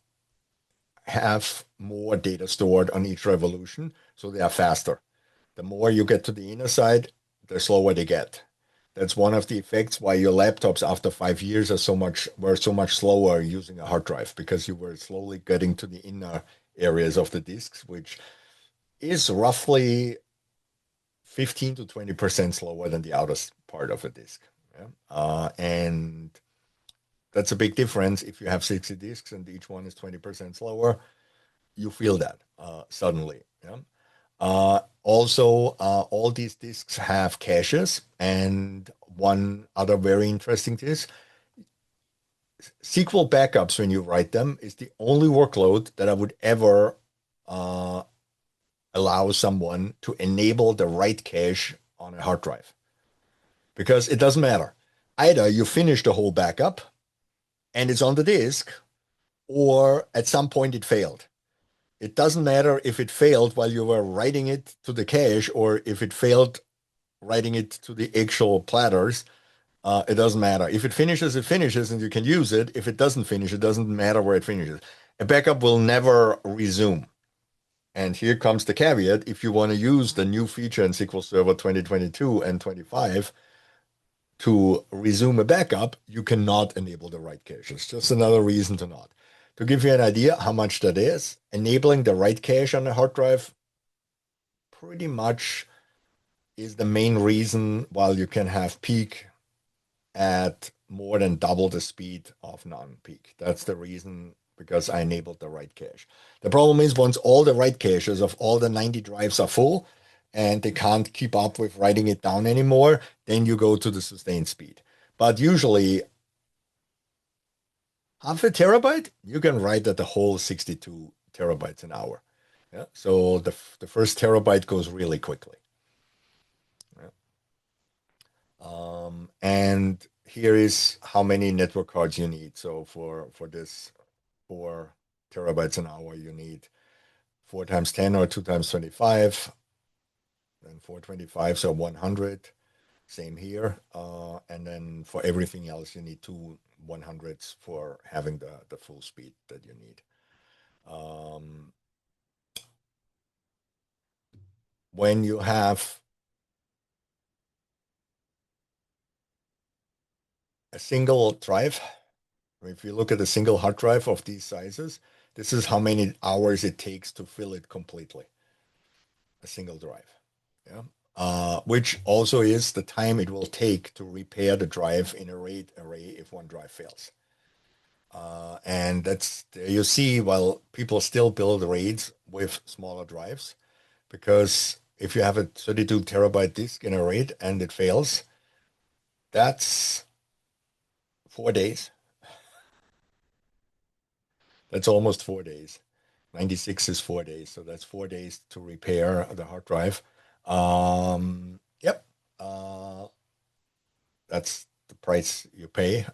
have more data stored on each revolution, so they are faster. The more you get to the inner side, the slower they get. That's one of the effects why your laptops after 5 years were so much slower using a hard drive, because you were slowly getting to the inner areas of the disks, which is roughly 15 to 20% slower than the outer part of a disk. Yeah? And that's a big difference. If you have 60 disks and each one is 20% slower, you feel that suddenly. Yeah? Also, all these disks have caches, and one other very interesting is SQL backups when you write them is the only workload that I would ever allow someone to enable the write cache on a hard drive, because it doesn't matter. Either you finish the whole backup and it's on the disk, or at some point it failed. It doesn't matter if it failed while you were writing it to the cache or if it failed writing it to the actual platters, it doesn't matter. If it finishes, it finishes, and you can use it. If it doesn't finish, it doesn't matter where it finishes. A backup will never resume. And here comes the caveat. If you want to use the new feature in SQL Server 2022 and 25 to resume a backup, you cannot enable the write cache. It's just another reason to not. To give you an idea how much that is, enabling the write cache on a hard drive pretty much is the main reason why you can have peak at more than double the speed of non-peak. That's the reason, because I enabled the write cache. The problem is once all the write caches of all the 90 drives are full and they can't keep up with writing it down anymore, then you go to the sustained speed. But usually half a terabyte, you can write at the whole 62 terabytes an hour. Yeah? So the first terabyte goes really quickly. Yeah. And here is how many network cards you need. So for this 4 terabytes an hour, you need 4 times 10 or 2 times 25, then 425, so 100. Same here. And then for everything else, you need 2 100s for having the full speed that you need. When you have a single drive, if you look at a single hard drive of these sizes, this is how many hours it takes to fill it completely. A single drive. Yeah. Which also is the time it will take to repair the drive in a RAID array if one drive fails. And that's, you see, while people still build RAIDs with smaller drives, because if you have a 32 terabyte disk in a RAID and it fails, that's 4 days. That's almost 4 days. 96 is 4 days, so that's 4 days to repair the hard drive. Yep. That's the price you pay.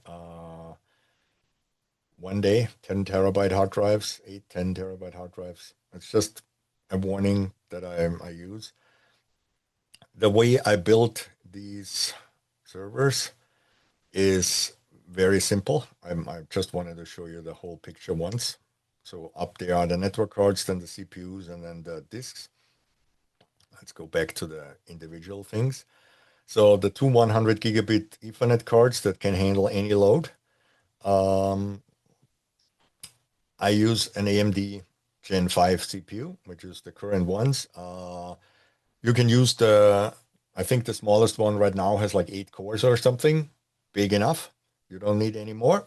1 day, 10 terabyte hard drives, 8, 10 terabyte hard drives. It's just a warning that I use. The way I built these servers is very simple. I just wanted to show you the whole picture once. So up there are the network cards, then the CPUs, and then the disks. Let's go back to the individual things. So the two 100 gigabit Ethernet cards that can handle any load. I use an AMD Gen 5 CPU, which is the current ones. You can use I think the smallest one right now has like 8 cores or something, big enough. You don't need any more.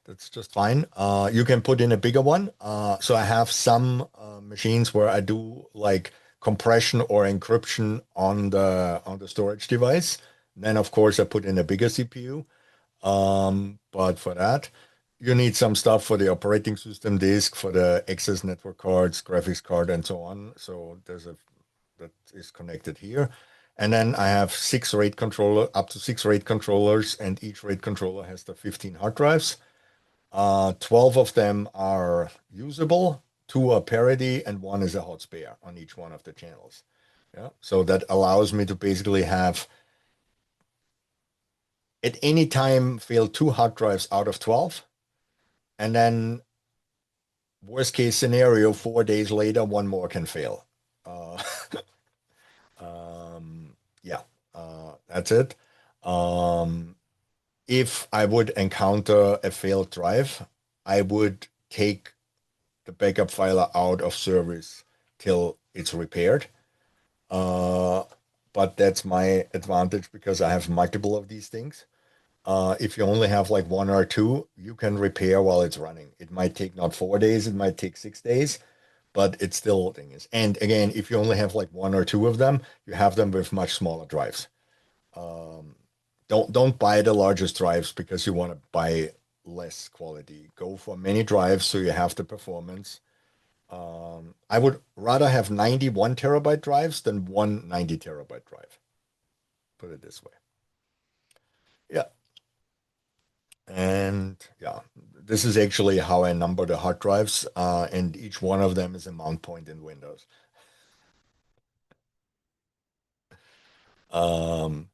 That's just fine. You can put in a bigger one. So I have some machines where I do like compression or encryption on the storage device. Then of course I put in a bigger CPU. But for that, you need some stuff for the operating system disk, for the access network cards, graphics card, and so on. So there's that is connected here. And then I have 6 RAID controller, up to 6 RAID controllers, and each RAID controller has the 15 hard drives. 12 of them are usable, 2 are parity, and 1 is a hot spare on each one of the channels. Yeah. So that allows me to basically have at any time fail 2 hard drives out of 12. And then worst case scenario, 4 days later, 1 more can fail. Yeah, that's it. If I would encounter a failed drive, I would take the backup file out of service till it's repaired. But that's my advantage because I have multiple of these things. If you only have like 1 or 2, you can repair while it's running. It might take not 4 days, it might take 6 days, but it's still thing is. And again, if you only have like 1 or 2 of them, you have them with much smaller drives. Don't buy the largest drives because you want to buy less quality. Go for many drives so you have the performance. I would rather have 91 terabyte drives than one 90 terabyte drive. Put it this way. Yeah. And yeah, this is actually how I number the hard drives, and each one of them is a mount point in Windows. Um,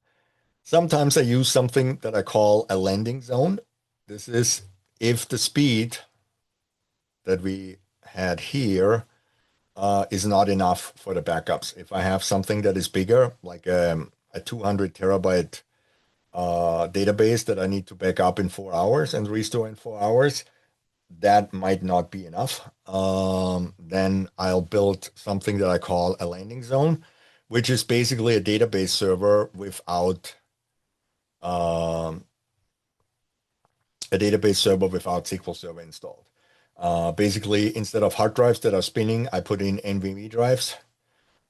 Sometimes I use something that I call a landing zone. This is if the speed that we had here is not enough for the backups. If I have something that is bigger, like a 200 terabyte database that I need to back up in 4 hours and restore in 4 hours, that might not be enough. Then I'll build something that I call a landing zone, which is basically a database server without um, SQL Server installed. Basically, instead of hard drives that are spinning, I put in NVMe drives.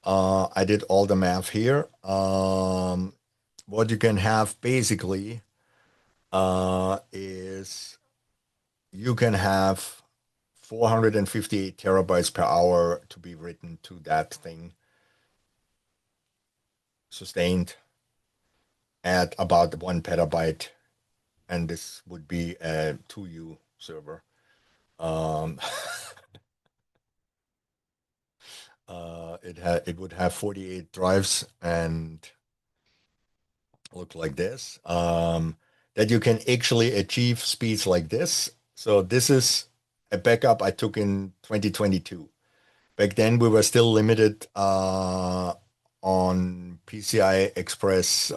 I did all the math here. What you can have basically is you can have 458 terabytes per hour to be written to that thing, sustained at about 1 petabyte, and this would be a 2U server. Um, it would have 48 drives and look like this. That you can actually achieve speeds like this. So this is a backup I took in 2022. Back then we were still limited on PCI Express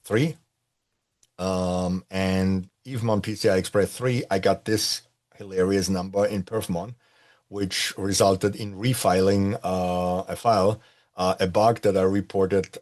3. And even on PCI Express 3, I got this hilarious number in perfmon, which resulted in refiling a file, a bug that I reported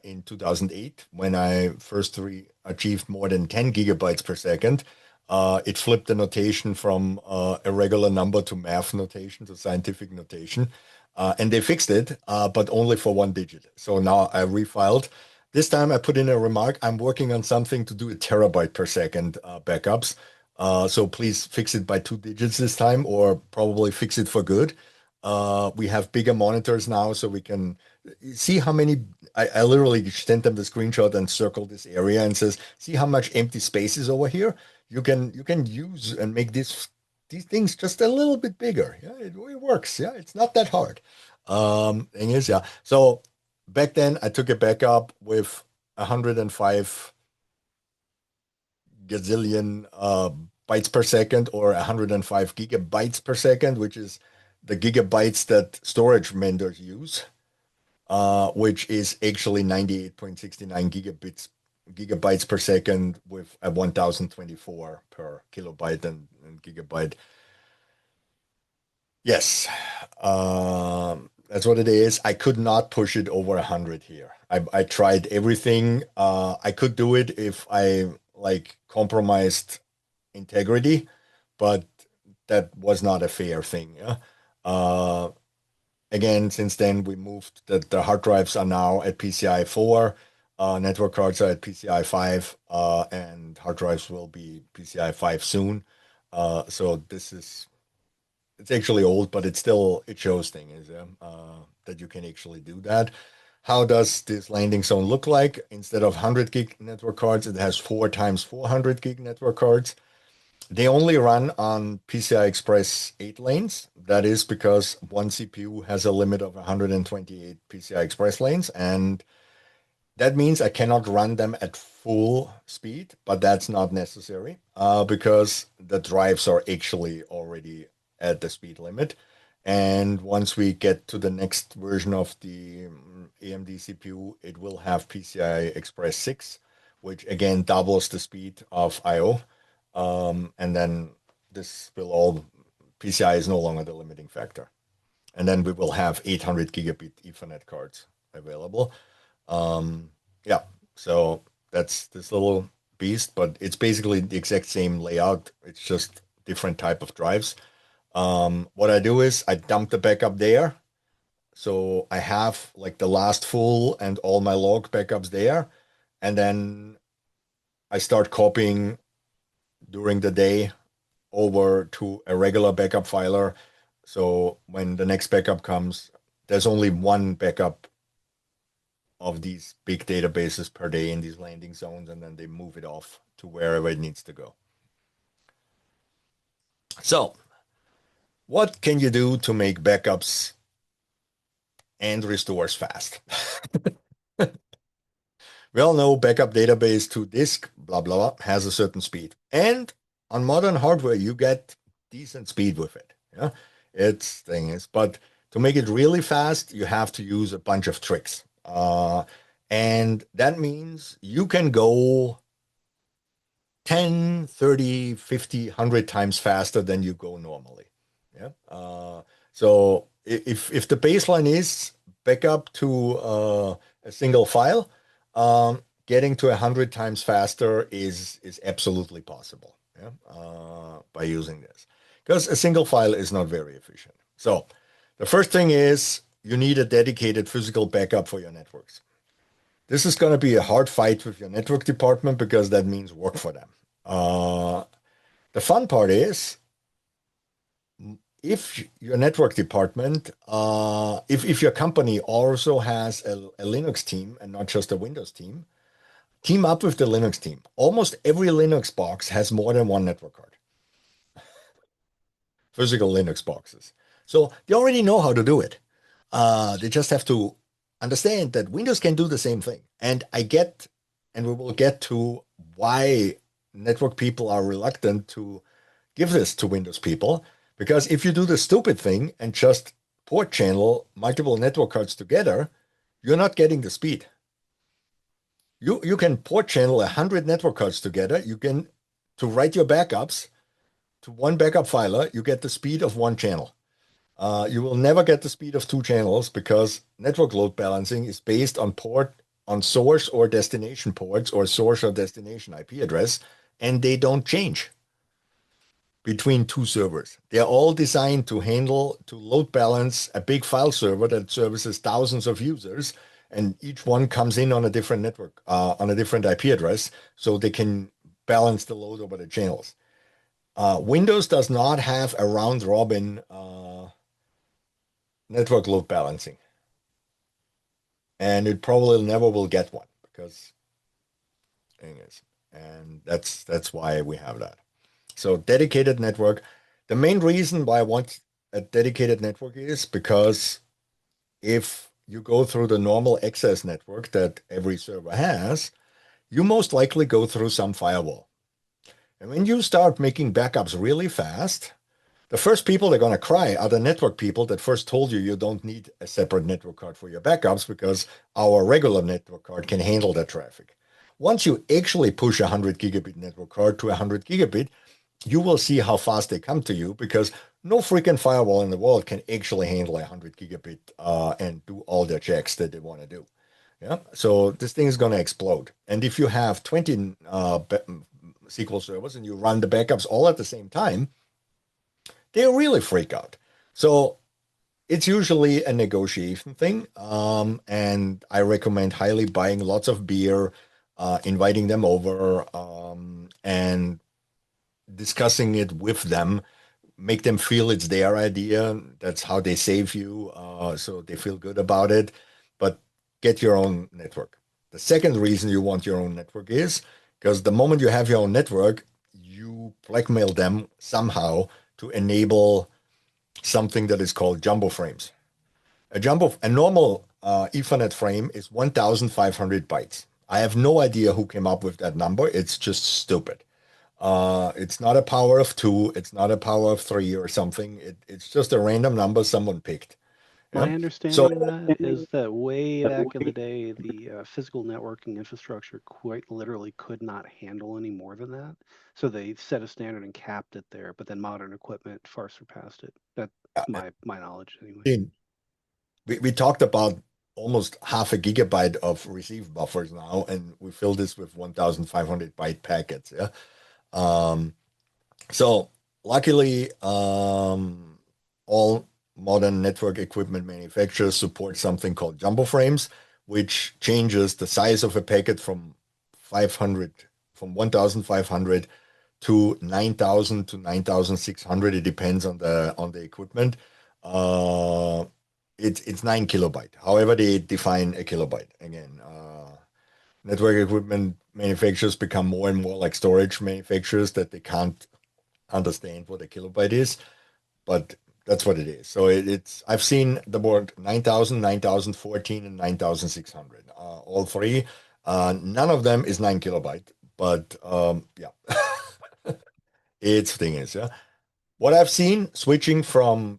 in 2008 when I first achieved more than 10 gigabytes per second. It flipped the notation from a regular number to math notation, to scientific notation. And they fixed it, but only for 1 digit. So now I refiled. This time I put in a remark, I'm working on something to do a terabyte per second backups. So please fix it by 2 digits this time, or probably fix it for good. We have bigger monitors now, so we can see how many. I literally sent them the screenshot and circle this area and says, see how much empty space is over here. You can use and make these things just a little bit bigger. Yeah, it works. Yeah, it's not that hard. Thing is, yeah. So back then I took a backup with 105 gazillion bytes per second, or 105 gigabytes per second, which is the gigabytes that storage vendors use, which is actually 98.69 gigabytes per second with a 1024 per kilobyte and gigabyte. Yes, that's what it is. I could not push it over 100 here. I tried everything. I could do it if I like compromised integrity, but that was not a fair thing. Yeah? Uh, Again, since then we moved the hard drives are now at PCI 4, network cards are at PCI 5, and hard drives will be PCI 5 soon. So it's actually old, but it shows things that you can actually do that. How does this landing zone look like? Instead of 100 gig network cards, it has 4 times 400 gig network cards. They only run on PCI Express 8 lanes. That is because one CPU has a limit of 128 PCI Express lanes, and that means I cannot run them at full speed, but that's not necessary because the drives are actually already at the speed limit. And once we get to the next version of the AMD CPU, it will have PCI Express 6, which again doubles the speed of I/O. And then this will all, PCI is no longer the limiting factor. And then we will have 800 gigabit Ethernet cards available. Yeah, so that's this little beast, but it's basically the exact same layout. It's just different type of drives. What I do is I dump the backup there. So I have like the last full and all my log backups there. And then I start copying during the day over to a regular backup filer. So when the next backup comes, there's only one backup of these big databases per day in these landing zones, and then they move it off to wherever it needs to go. So, what can you do to make backups and restores fast? We all know backup database to disk, blah, blah, blah, has a certain speed. And on modern hardware, you get decent speed with it. Yeah, it's thing is, but to make it really fast, you have to use a bunch of tricks. And that means you can go 10, 30, 50, 100 times faster than you go normally. Yeah. So if the baseline is backup to a single file, getting to 100 times faster is absolutely possible. Yeah. By using this, because a single file is not very efficient. So the first thing is you need a dedicated physical backup for your networks. This is going to be a hard fight with your network department because that means work for them. The fun part is if your network department, if your company also has a Linux team and not just a Windows team, team up with the Linux team. Almost every Linux box has more than one network card, physical Linux boxes. So they already know how to do it. They just have to understand that Windows can do the same thing. And we will get to why network people are reluctant to give this to Windows people. Because if you do the stupid thing and just port channel multiple network cards together, you're not getting the speed. You can port channel 100 network cards together. You can, to write your backups to one backup filer, you get the speed of one channel. You will never get the speed of two channels because network load balancing is based on source or destination ports or source or destination IP address, and they don't change between two servers. They're all designed to load balance a big file server that services thousands of users, and each one comes in on a different network, on a different IP address, so they can balance the load over the channels. Windows does not have a round-robin network load balancing, and it probably never will get one because and that's why we have that. So dedicated network. The main reason why I want a dedicated network is because if you go through the normal access network that every server has, you most likely go through some firewall. And when you start making backups really fast, the first people that are going to cry are the network people that first told you don't need a separate network card for your backups because our regular network card can handle that traffic. Once you actually push a 100 gigabit network card to 100 gigabit, you will see how fast they come to you because no freaking firewall in the world can actually handle 100 gigabit and do all their checks that they want to do. Yeah, so this thing is going to explode. And if you have 20 SQL servers and you run the backups all at the same time, they really freak out. So it's usually a negotiation thing. And I recommend highly buying lots of beer, inviting them over, and discussing it with them, make them feel it's their idea. That's how they save you, so they feel good about it. But get your own network. The second reason you want your own network is because the moment you have your own network, you blackmail them somehow to enable something that is called jumbo frames. A normal Ethernet frame is 1,500 bytes. I have no idea who came up with that number. It's just stupid. It's not a power of 2. It's not a power of 3 or something. It's just a random number someone picked. My Yeah? understanding of that is that way back in the day, the physical networking infrastructure quite literally could not handle any more than that. So they set a standard and capped it there, but then modern equipment far surpassed it. That's my knowledge anyway. We talked about almost half a gigabyte of receive buffers now, and we fill this with 1,500 byte packets. Yeah. So luckily, all modern network equipment manufacturers support something called jumbo frames, which changes the size of a packet from 1,500 to 9,000 to 9,600. It depends on the equipment. It's 9 kilobyte. However, they define a kilobyte. Again, network equipment manufacturers become more and more like storage manufacturers that they can't understand what a kilobyte is, but that's what it is. So I've seen the word 9,000, 9,014, and 9,600. All three. None of them is 9 kilobyte, but yeah, it's thing is, yeah. What I've seen switching from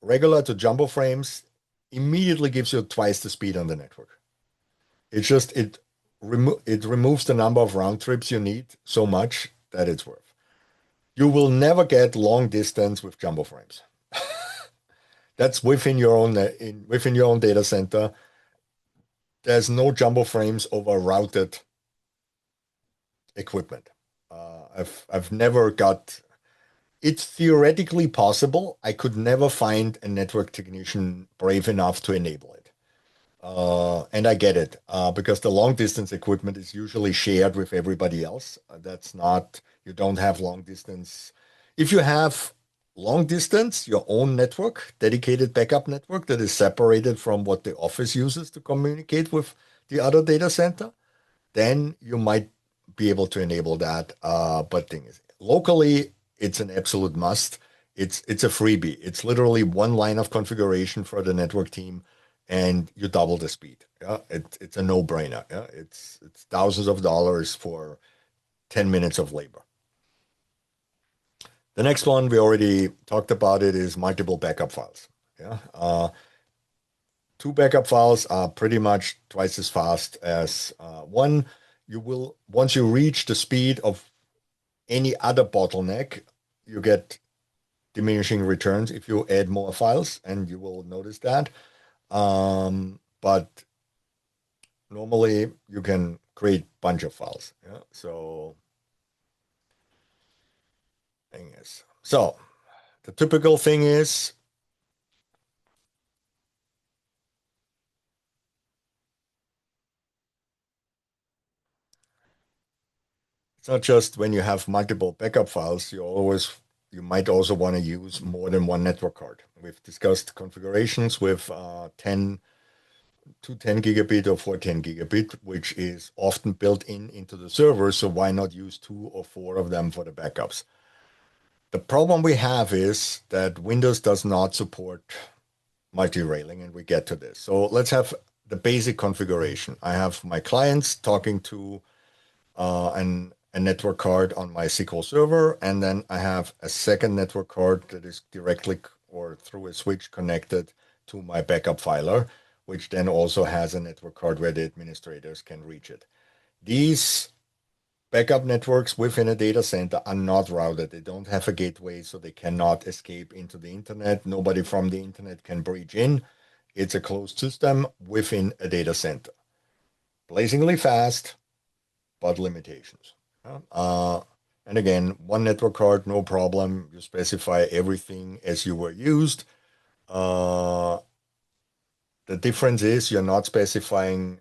regular to jumbo frames immediately gives you twice the speed on the network. It's just it removes the number of round trips you need so much that it's worth. You will never get long distance with jumbo frames. That's within your own within your own data center. There's no jumbo frames over routed equipment. I've never got. It's theoretically possible. I could never find a network technician brave enough to enable it. And I get it because the long distance equipment is usually shared with everybody else. That's not, you don't have long distance. If you have long distance, your own network, dedicated backup network that is separated from what the office uses to communicate with the other data center, then you might be able to enable that. But thing is, locally, it's an absolute must. It's a freebie. It's literally one line of configuration for the network team, and you double the speed. Yeah, it's a no-brainer. Yeah, it's thousands of dollars for 10 minutes of labor. The next one we already talked about it is multiple backup files. Yeah, two backup files are pretty much twice as fast as one. You will, once you reach the speed of any other bottleneck, you get diminishing returns if you add more files, and you will notice that. But normally you can create a bunch of files. Yeah. So thing is, so the typical thing is it's not just when you have multiple backup files, you might also want to use more than one network card. We've discussed configurations with 10 gigabit or 410 gigabit, which is often built into the server. So why not use 2 or 4 of them for the backups? The problem we have is that Windows does not support multi-railing, and we get to this. So let's have the basic configuration. I have my clients talking to a network card on my SQL Server, and then I have a second network card that is directly or through a switch connected to my backup filer, which then also has a network card where the administrators can reach it. These backup networks within a data center are not routed. They don't have a gateway, so they cannot escape into the internet. Nobody from the internet can breach in. It's a closed system within a data center. Blazingly fast, but limitations. And again, one network card, no problem. You specify everything as you were used. The difference is you're not specifying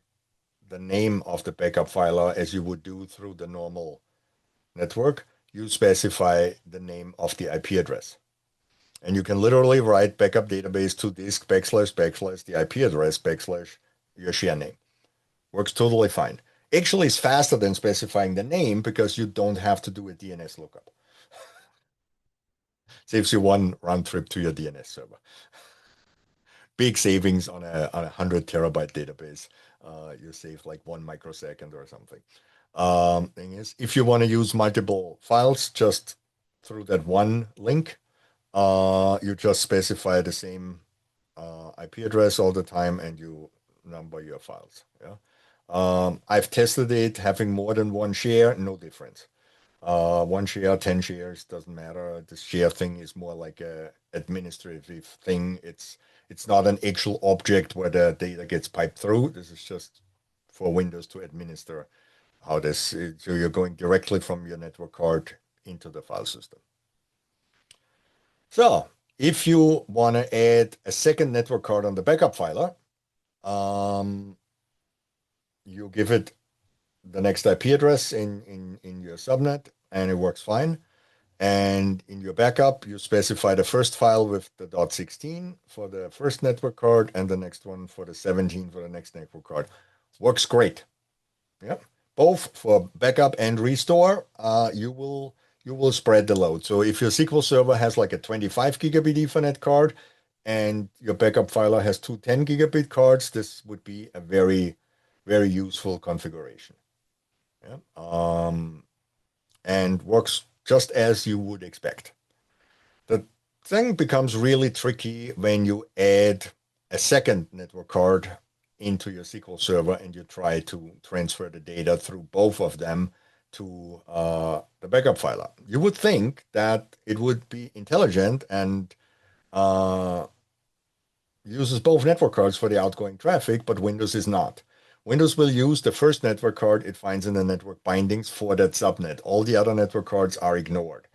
the name of the backup filer as you would do through the normal network. You specify the name of the IP address. And you can literally write backup database to disk / the IP address / your share name. Works totally fine. Actually, it's faster than specifying the name because you don't have to do a DNS lookup. Saves you one round trip to your DNS server. Big savings on a 100 terabyte database. You save like 1 microsecond or something. Thing is, if you want to use multiple files just through that one link, you just specify the same IP address all the time, and you number your files. Yeah. I've tested it having more than one share, no difference. One share, 10 shares, doesn't matter. The share thing is more like a administrative thing. It's not an actual object where the data gets piped through. This is just for Windows to administer how this. So you're going directly from your network card into the file system. So if you want to add a second network card on the backup filer, you give it the next IP address in your subnet, and it works fine. And in your backup, you specify the first file with the .16 for the first network card, and the next one for the 17 for the next network card. Works great. Yeah, both for backup and restore. You will spread the load. So if your SQL Server has like a 25 gigabit Ethernet card, and your backup filer has two 10 gigabit cards, this would be a very very useful configuration. Yeah. And works just as you would expect. The thing becomes really tricky when you add a second network card into your SQL Server and you try to transfer the data through both of them to the backup filer. You would think that it would be intelligent and uses both network cards for the outgoing traffic, but Windows is not. Windows will use the first network card it finds in the network bindings for that subnet. All the other network cards are ignored.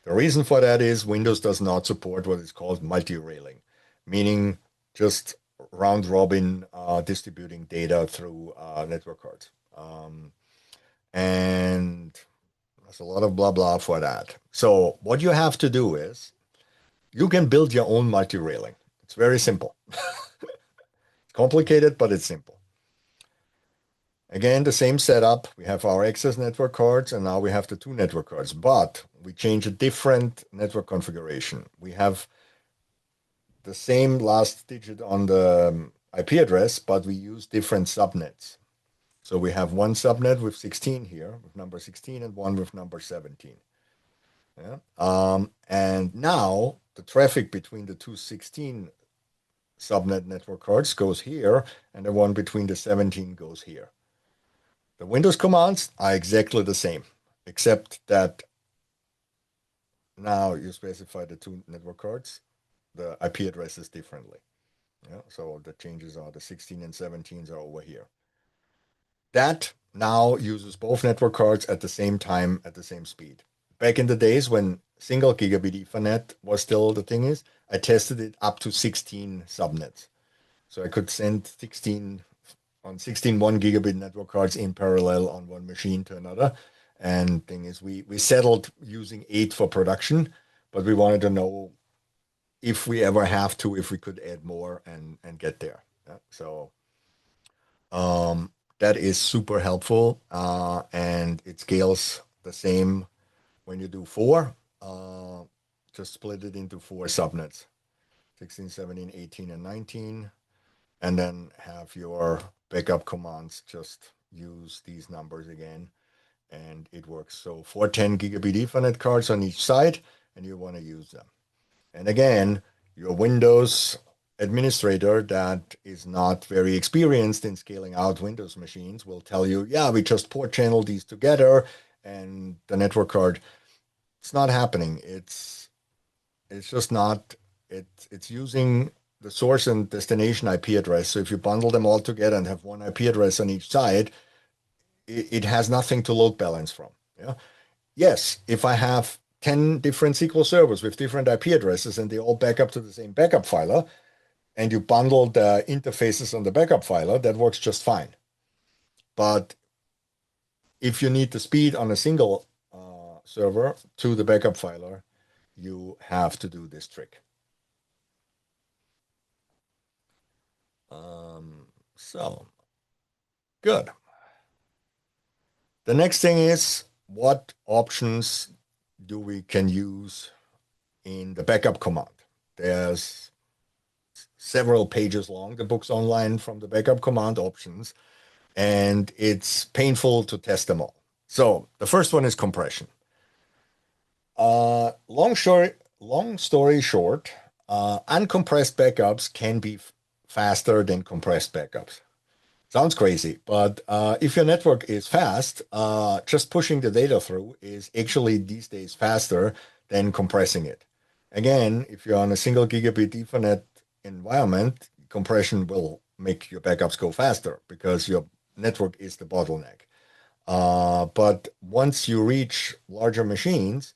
The reason for that is Windows does not support what is called multi-railing, meaning just round-robin distributing data through network cards. And there's a lot of blah blah for that. So what you have to do is you can build your own multi-railing. It's very simple. It's complicated, but it's simple. Again, the same setup. We have our access network cards, and now we have the two network cards, but we change a different network configuration. We have the same last digit on the IP address, but we use different subnets. So we have one subnet with 16 here, with number 16, and one with number 17. Yeah. And now the traffic between the two 16 subnet network cards goes here, and the one between the 17 goes here. The Windows commands are exactly the same, except that now you specify the two network cards, the IP addresses differently. Yeah, so the changes are the 16 and 17s are over here. That now uses both network cards at the same time, at the same speed. Back in the days when single gigabit Ethernet was still the thing is, I tested it up to 16 subnets. So I could send 16 1 gigabit network cards in parallel on one machine to another. And thing is, we settled using 8 for production, but we wanted to know if we ever have to, if we could add more and get there. Yeah. So that is super helpful, and it scales the same when you do 4. Just split it into 4 subnets, 16, 17, 18, and 19, and then have your backup commands just use these numbers again, and it works. So 4 10 gigabit Ethernet cards on each side, and you want to use them. And again, your Windows administrator that is not very experienced in scaling out Windows machines will tell you, yeah, we just port channel these together and the network card. It's not happening. It's just not. It's using the source and destination IP address. So if you bundle them all together and have one IP address on each side, it has nothing to load balance from. Yeah. Yes, if I have 10 different SQL servers with different IP addresses and they all back up to the same backup filer, and you bundle the interfaces on the backup filer, that works just fine. But if you need the speed on a single server to the backup filer, you have to do this trick. So, good. The next thing is, what options do we can use in the backup command? There's several pages long, the book's online from the backup command options, and it's painful to test them all. So the first one is compression. Long story short, uncompressed backups can be faster than compressed backups. Sounds crazy, but if your network is fast, just pushing the data through is actually these days faster than compressing it. Again, if you're on a single gigabit Ethernet environment, compression will make your backups go faster because your network is the bottleneck. But once you reach larger machines,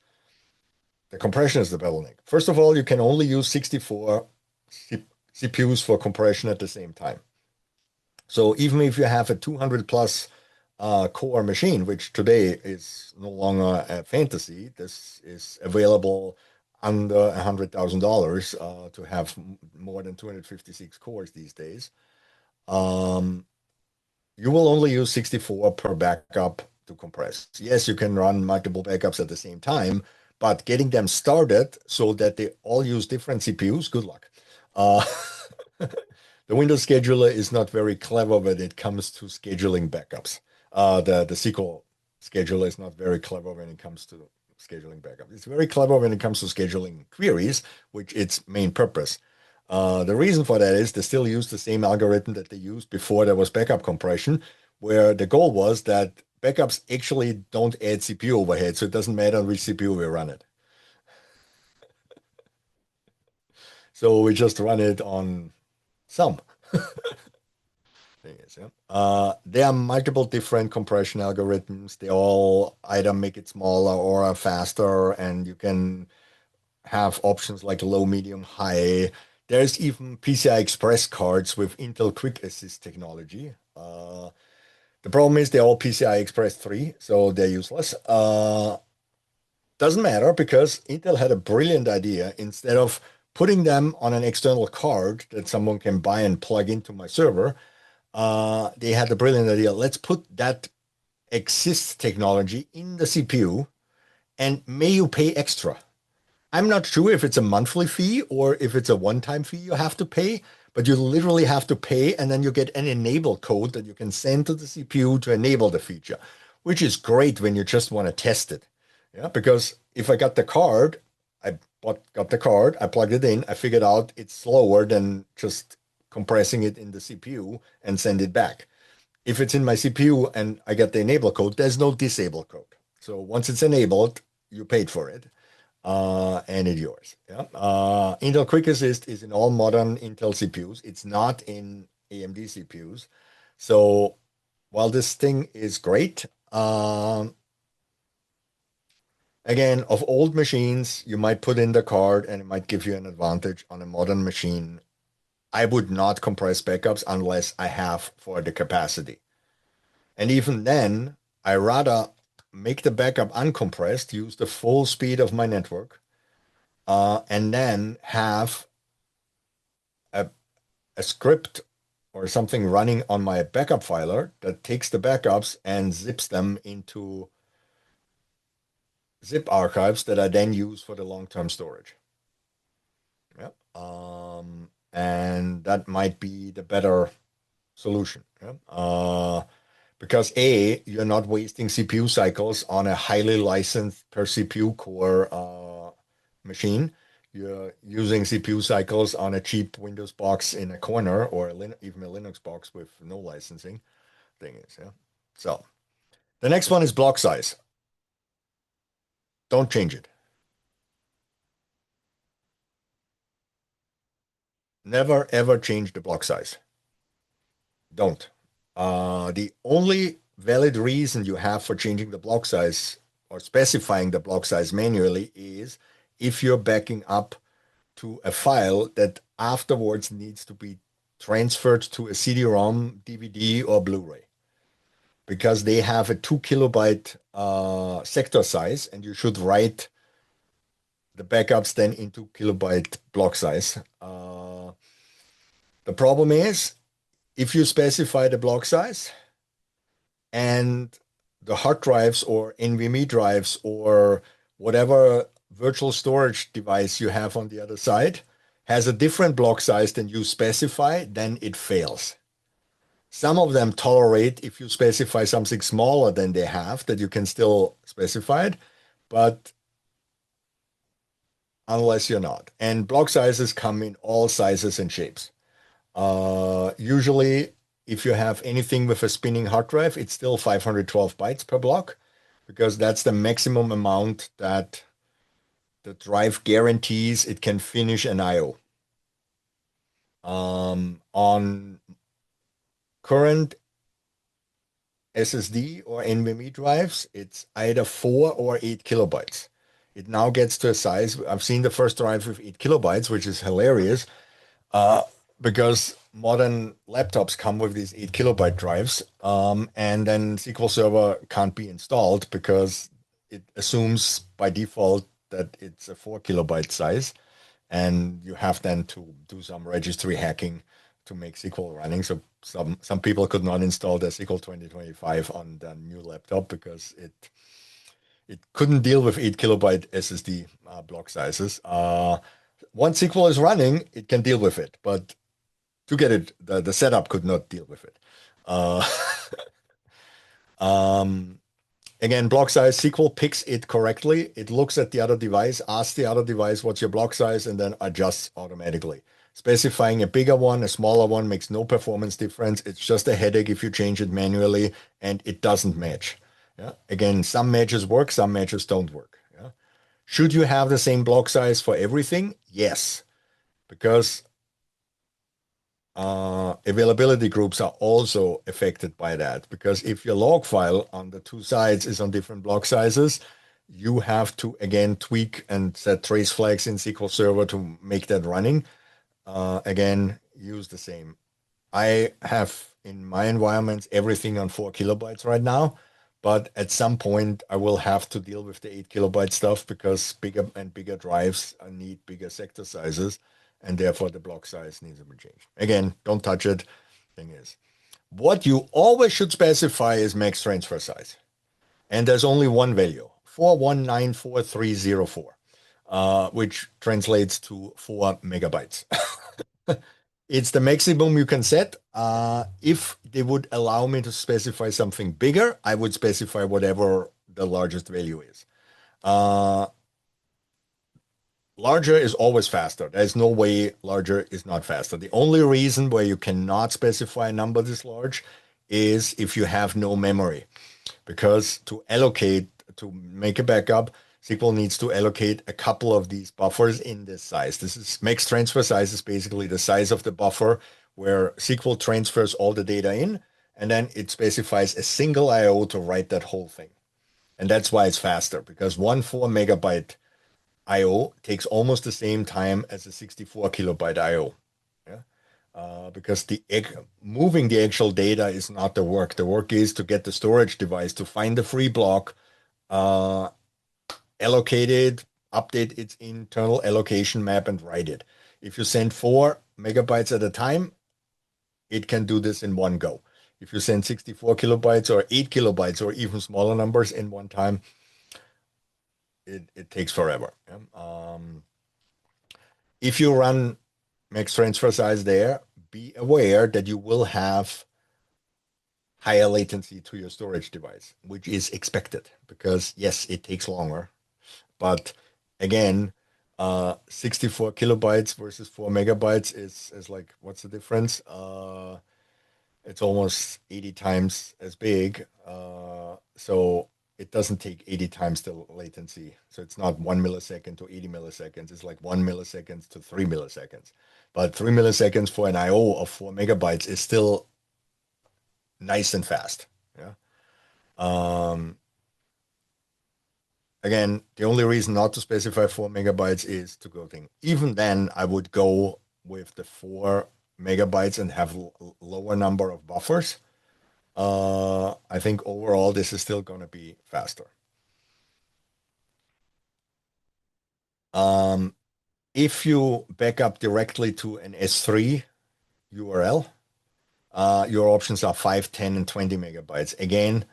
the compression is the bottleneck. First of all, you can only use 64 CPUs for compression at the same time. So even if you have a 200 plus core machine, which today is no longer a fantasy, this is available under $100,000 to have more than 256 cores these days. You will only use 64 per backup to compress. Yes, you can run multiple backups at the same time, but getting them started so that they all use different CPUs, good luck. the Windows scheduler is not very clever when it comes to scheduling backups. The SQL scheduler is not very clever when it comes to scheduling backups. It's very clever when it comes to scheduling queries, which its main purpose. The reason for that is they still use the same algorithm that they used before there was backup compression, where the goal was that backups actually don't add CPU overhead, so it doesn't matter on which CPU we run it. So we just run it on some. There are multiple different compression algorithms. They all either make it smaller or are faster, and you can have options like low, medium, high. There's even PCI Express cards with Intel Quick Assist technology. The problem is they're all PCI Express 3, so they're useless. Doesn't matter because Intel had a brilliant idea. Instead of putting them on an external card that someone can buy and plug into my server, they had the brilliant idea. Let's put that exists technology in the CPU and may you pay extra. I'm not sure if it's a monthly fee or if it's a one-time fee you have to pay, but you literally have to pay and then you get an enable code that you can send to the CPU to enable the feature, which is great when you just want to test it. Yeah, because if I got the card, got the card, I plugged it in, I figured out it's slower than just compressing it in the CPU and send it back. If it's in my CPU and I get the enable code, there's no disable code. So once it's enabled, you paid for it. And it's yours. Yeah. Intel Quick Assist is in all modern Intel CPUs. It's not in AMD CPUs. So while this thing is great, again, of old machines, you might put in the card and it might give you an advantage. On a modern machine, I would not compress backups unless I have for the capacity. And even then, I rather make the backup uncompressed, use the full speed of my network, and then have a script or something running on my backup filer that takes the backups and zips them into zip archives that I then use for the long-term storage. Yeah. And that might be the better solution. Yeah. Because A, you're not wasting CPU cycles on a highly licensed per CPU core machine. You're using CPU cycles on a cheap Windows box in a corner or even a Linux box with no licensing thing is. Yeah. So the next one is block size. Don't change it. Never ever change the block size. Don't. The only valid reason you have for changing the block size or specifying the block size manually is if you're backing up to a file that afterwards needs to be transferred to a CD-ROM, DVD, or Blu-ray, because they have a 2 kilobyte sector size, and you should write the backups then into kilobyte block size. The problem is if you specify the block size and the hard drives or NVMe drives or whatever virtual storage device you have on the other side has a different block size than you specify, then it fails. Some of them tolerate if you specify something smaller than they have, that you can still specify it, but unless you're not. And block sizes come in all sizes and shapes. Usually, if you have anything with a spinning hard drive, it's still 512 bytes per block, because that's the maximum amount that the drive guarantees it can finish an I/O. On current SSD or NVMe drives, it's either 4 or 8 kilobytes. It now gets to a size, I've seen the first drive with 8 kilobytes, which is hilarious, because modern laptops come with these 8 kilobyte drives, and then SQL Server can't be installed because it assumes by default that it's a 4 kilobyte size, and you have then to do some registry hacking to make SQL running. So some people could not install the SQL 2025 on the new laptop because it couldn't deal with 8 kilobyte SSD block sizes. Once SQL is running, it can deal with it, but to get it, the setup could not deal with it. Uh, again, block size, SQL picks it correctly. It looks at the other device, asks the other device, what's your block size, and then adjusts automatically. Specifying a bigger one, a smaller one makes no performance difference. It's just a headache if you change it manually and it doesn't match. Yeah. Again, some matches work, some matches don't work. Yeah. Should you have the same block size for everything? Yes, because availability groups are also affected by that. Because if your log file on the two sides is on different block sizes, you have to again tweak and set trace flags in SQL Server to make that running. Again, use the same. I have in my environments everything on 4 kilobytes right now, but at some point I will have to deal with the 8 kilobyte stuff because bigger and bigger drives need bigger sector sizes, and therefore the block size needs to be changed. Again, don't touch it. Thing is, what you always should specify is max transfer size, and there's only one value: 4194304, which translates to 4 megabytes. It's the maximum you can set. If they would allow me to specify something bigger, I would specify whatever the largest value is. Larger is always faster. There's no way larger is not faster. The only reason where you cannot specify a number this large is if you have no memory. Because to make a backup, SQL needs to allocate a couple of these buffers in this size. This is max transfer size is basically the size of the buffer where SQL transfers all the data in, and then it specifies a single IO to write that whole thing. And that's why it's faster, because one 4 megabyte IO takes almost the same time as a 64 kilobyte IO. Yeah? Because moving the actual data is not the work. The work is to get the storage device to find the free block, allocate it, update its internal allocation map, and write it. If you send 4 megabytes at a time, it can do this in one go. If you send 64 kilobytes or 8 kilobytes or even smaller numbers in one time, it takes forever. If you run max transfer size there, be aware that you will have higher latency to your storage device, which is expected because yes, it takes longer. But again, 64 kilobytes versus 4 megabytes is like, what's the difference? It's almost 80 times as big. So it doesn't take 80 times the latency. So it's not 1 millisecond to 80 milliseconds. It's like 1 millisecond to 3 milliseconds. But 3 milliseconds for an IO of 4 megabytes is still nice and fast. Yeah. Again, the only reason not to specify 4 megabytes is to go thing. Even then, I would go with the 4 megabytes and have lower number of buffers. I think overall this is still going to be faster. If you back up directly to an S3 URL, your options are 5, 10, and 20 megabytes. Again,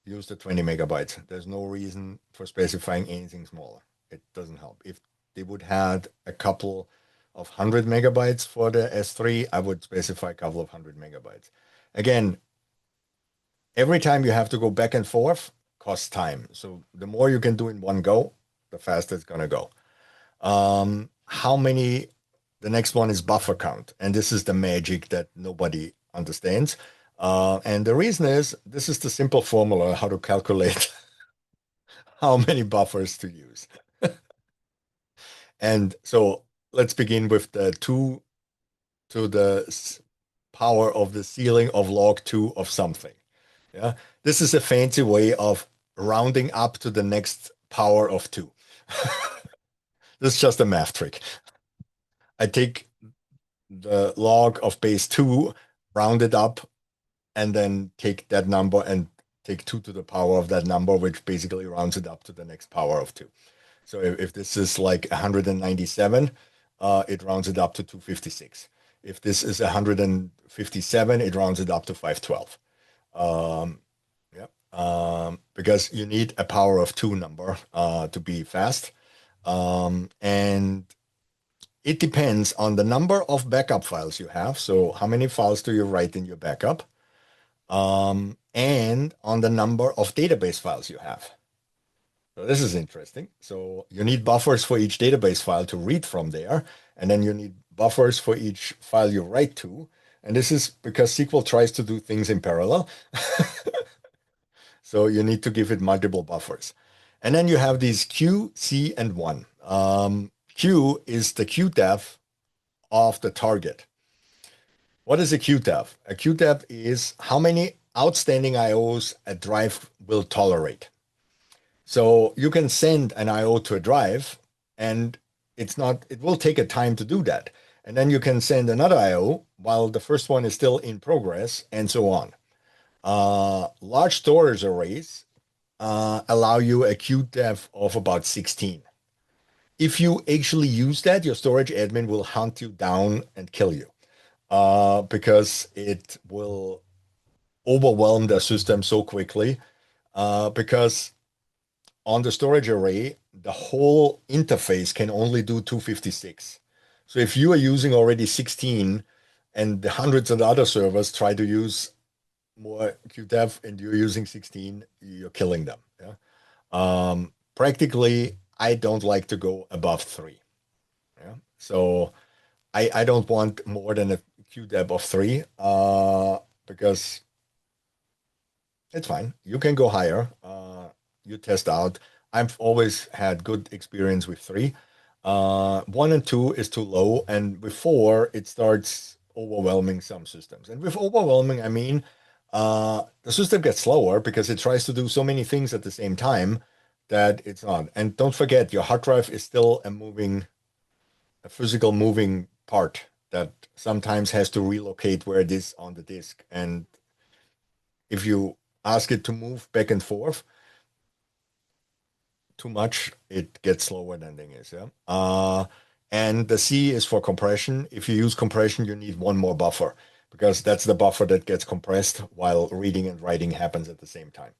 use the 20 megabytes. There's no reason for specifying anything smaller. It doesn't help. If they would have a couple of 100 megabytes for the S3, I would specify a couple of 100 megabytes. Again, every time you have to go back and forth costs time. So the more you can do in one go, the faster it's going to go. How many? The next one is buffer count. And this is the magic that nobody understands. And the reason is, this is the simple formula how to calculate how many buffers to use. And so let's begin with the 2 to the power of the ceiling of log 2 of something. Yeah, this is a fancy way of rounding up to the next power of 2. This is just a math trick. I take the log of base 2, round it up, and then take that number and take 2 to the power of that number, which basically rounds it up to the next power of 2. So if this is like 197, it rounds it up to 256. If this is 157, it rounds it up to 512. Because you need a power of 2 number to be fast. And it depends on the number of backup files you have. So how many files do you write in your backup? And on the number of database files you have. So this is interesting. So you need buffers for each database file to read from there, and then you need buffers for each file you write to. And this is because SQL tries to do things in parallel. So you need to give it multiple buffers. And then you have these Q, C, and 1. Q is the QDEF of the target. What is a QDEF? A QDEF is how many outstanding IOs a drive will tolerate. So you can send an IO to a drive, and it will take a time to do that. And then you can send another IO while the first one is still in progress, and so on. Large storage arrays allow you a QDEF of about 16. If you actually use that, your storage admin will hunt you down and kill you because it will overwhelm the system so quickly because on the storage array, the whole interface can only do 256. So if you are using already 16 and the hundreds of other servers try to use more QDEF and you're using 16, you're killing them. Yeah. Practically, I don't like to go above 3. Yeah. So I don't want more than a QDEF of 3 because it's fine. You can go higher. You test out. I've always had good experience with 3. 1 and 2 is too low, and with 4 it starts overwhelming some systems. And with overwhelming, I mean the system gets slower because it tries to do so many things at the same time that it's not. And don't forget, your hard drive is still a physical moving part that sometimes has to relocate where it is on the disk. And if you ask it to move back and forth too much, it gets slower than thing is. Yeah. And the C is for compression. If you use compression, you need one more buffer because that's the buffer that gets compressed while reading and writing happens at the same time.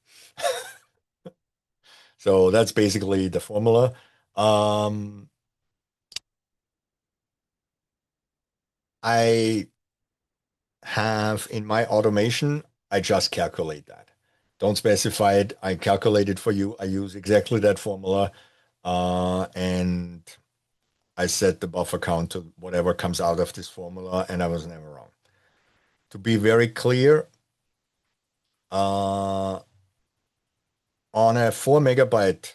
So that's basically the formula. I have in my automation, I just calculate that. Don't specify it. I calculate it for you. I use exactly that formula. And I set the buffer count to whatever comes out of this formula, and I was never wrong. To be very clear, on a 4 megabyte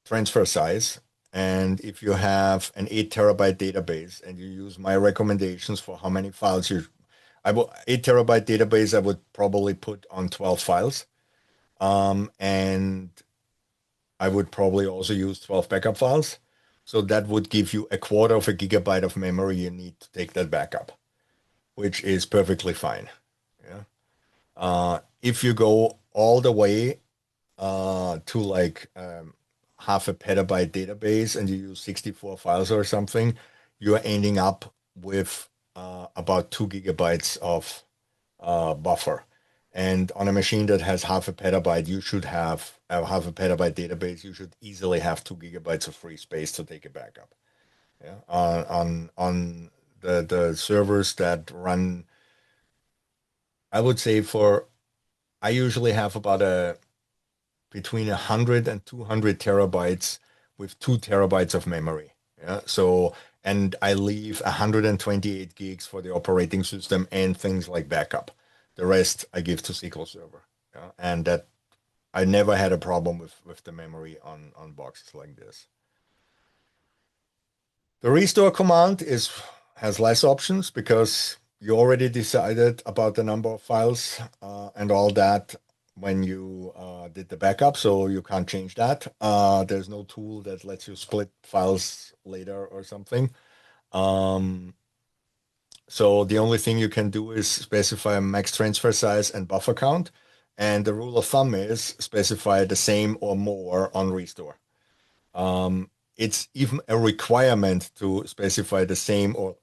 transfer size, and if you have an 8 terabyte database and you use my recommendations for how many files 8 terabyte database, I would probably put on 12 files. And I would probably also use 12 backup files. So that would give you a quarter of a gigabyte of memory you need to take that backup, which is perfectly fine. Yeah. If you go all the way to like half a petabyte database and you use 64 files or something, you are ending up with about 2 gigabytes of buffer. And on a machine that has half a petabyte, you should have a half a petabyte database. You should easily have 2 gigabytes of free space to take a backup. Yeah. On the servers that run, I would say I usually have about between 100 and 200 terabytes with 2 terabytes of memory. Yeah. So, and I leave 128 gigs for the operating system and things like backup. The rest I give to SQL Server. Yeah? And that I never had a problem with the memory on boxes like this. The restore command has less options because you already decided about the number of files and all that when you did the backup, so you can't change that. There's no tool that lets you split files later or something. So the only thing you can do is specify a max transfer size and buffer count. And the rule of thumb is specify the same or more on restore. It's even a requirement to specify the same or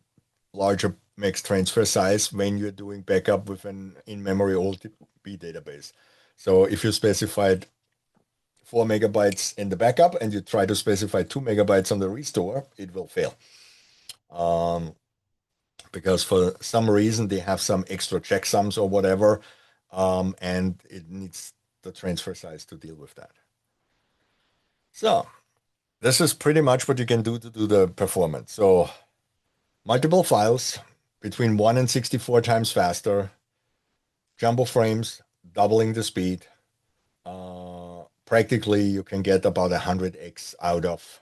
larger max transfer size when you're doing backup with an in-memory OLTP database. So if you specified 4 megabytes in the backup and you try to specify 2 megabytes on the restore, it will fail. Because for some reason they have some extra checksums or whatever, and it needs the transfer size to deal with that. So this is pretty much what you can do to do the performance. So multiple files between 1 and 64 times faster, jumbo frames, doubling the speed. Practically, you can get about 100x out of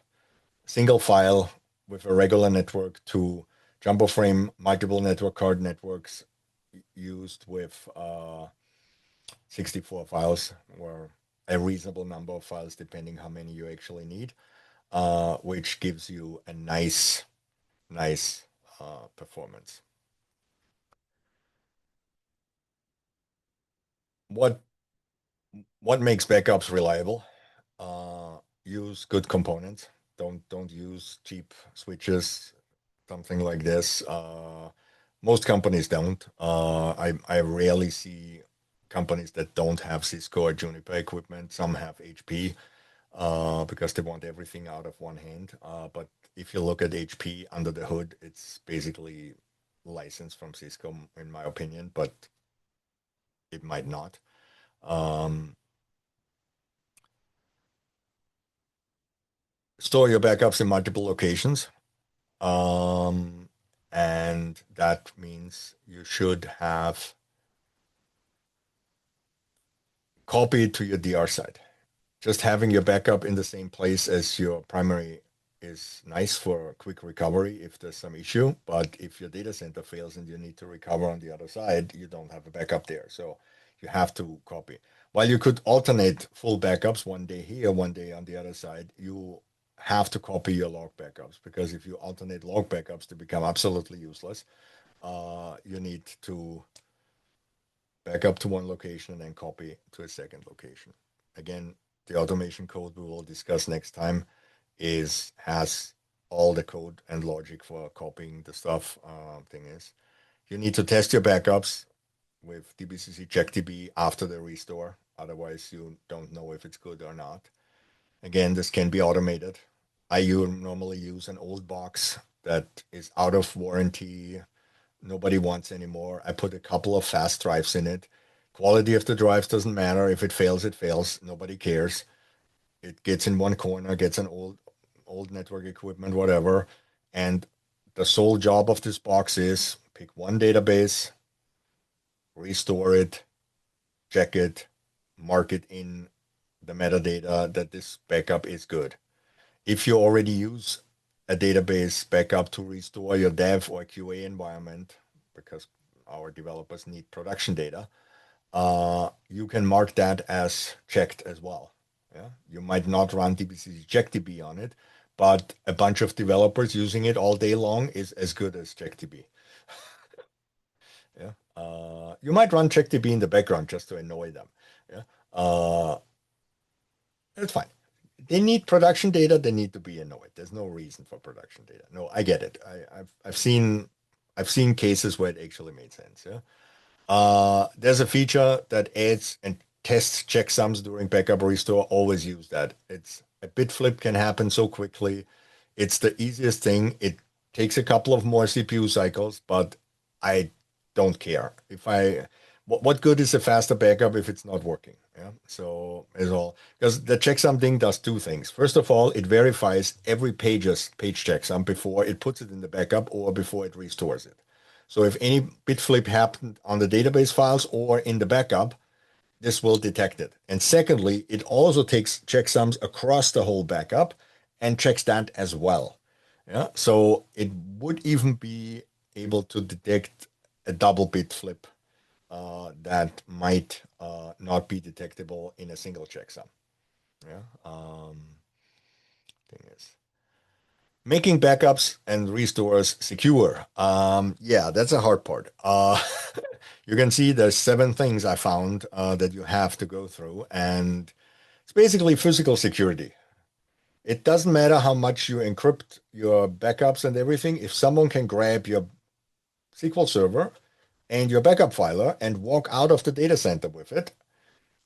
single file with a regular network to jumbo frame multiple network card networks used with 64 files or a reasonable number of files depending how many you actually need, which gives you a nice performance. What makes backups reliable? Use good components. Don't use cheap switches, something like this. Most companies don't. I rarely see companies that don't have Cisco or Juniper equipment. Some have HP because they want everything out of one hand. But if you look at HP under the hood, it's basically licensed from Cisco, in my opinion, but it might not. Store your backups in multiple locations. And that means you should have copy to your DR side. Just having your backup in the same place as your primary is nice for quick recovery if there's some issue. But if your data center fails and you need to recover on the other side, you don't have a backup there. So you have to copy. While you could alternate full backups one day here, one day on the other side, you have to copy your log backups, because if you alternate log backups, they become absolutely useless. You need to back up to one location and then copy to a second location. Again, the automation code we will discuss next time has all the code and logic for copying the stuff. Thing is, you need to test your backups with dbcc checkdb after the restore. Otherwise, you don't know if it's good or not. Again, this can be automated. I normally use an old box that is out of warranty. Nobody wants anymore. I put a couple of fast drives in it. Quality of the drives doesn't matter. If it fails, it fails. Nobody cares. It gets in one corner, gets an old network equipment, whatever. And the sole job of this box is pick one database, restore it, check it, mark it in the metadata that this backup is good. If you already use a database backup to restore your dev or QA environment, because our developers need production data, you can mark that as checked as well. Yeah, you might not run dbcc checkdb on it, but a bunch of developers using it all day long is as good as checkdb. Yeah, you might run checkdb in the background just to annoy them. Yeah, that's fine. They need production data. They need to be annoyed. There's no reason for production data. No, I get it. I've seen cases where it actually made sense. Yeah. There's a feature that adds and tests checksums during backup restore. Always use that. It's a bit flip can happen so quickly. It's the easiest thing. It takes a couple of more CPU cycles, but I don't care. What good is a faster backup if it's not working? Yeah. So is all, because the checksum thing does two things. First of all, it verifies every page checksum before it puts it in the backup or before it restores it. So if any bit flip happened on the database files or in the backup, this will detect it. And secondly, it also takes checksums across the whole backup and checks that as well. Yeah. So it would even be able to detect a double bit flip that might not be detectable in a single checksum. Yeah. Thing is, making backups and restores secure. Yeah, that's a hard part. You can see there's 7 things I found that you have to go through, and it's basically physical security. It doesn't matter how much you encrypt your backups and everything. If someone can grab your SQL Server and your backup filer and walk out of the data center with it,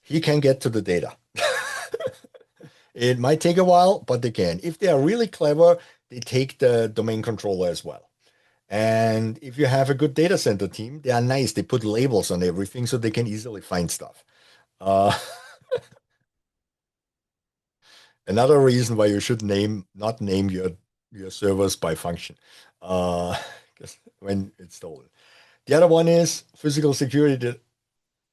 he can get to the data. It might take a while, but they can. If they are really clever, they take the domain controller as well. And if you have a good data center team, they are nice. They put labels on everything so they can easily find stuff. Uh, Another reason why you should not name your servers by function, uh, 'cause when it's stolen. The other one is physical security.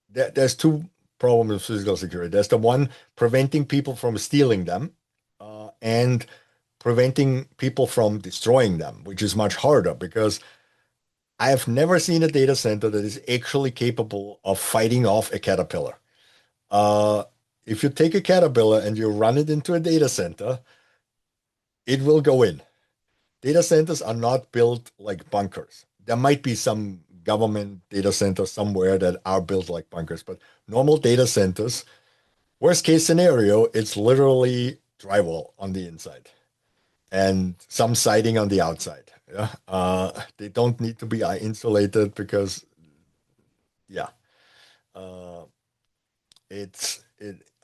There's two problems with physical security. There's the one preventing people from stealing them, and preventing people from destroying them, which is much harder because I have never seen a data center that is actually capable of fighting off a caterpillar. Uh, if you take a caterpillar and you run it into a data center, it will go in. Data centers are not built like bunkers. There might be some government data centers somewhere that are built like bunkers, but normal data centers, worst case scenario, it's literally drywall on the inside and some siding on the outside. Yeah. They don't need to be insulated because, yeah, uh,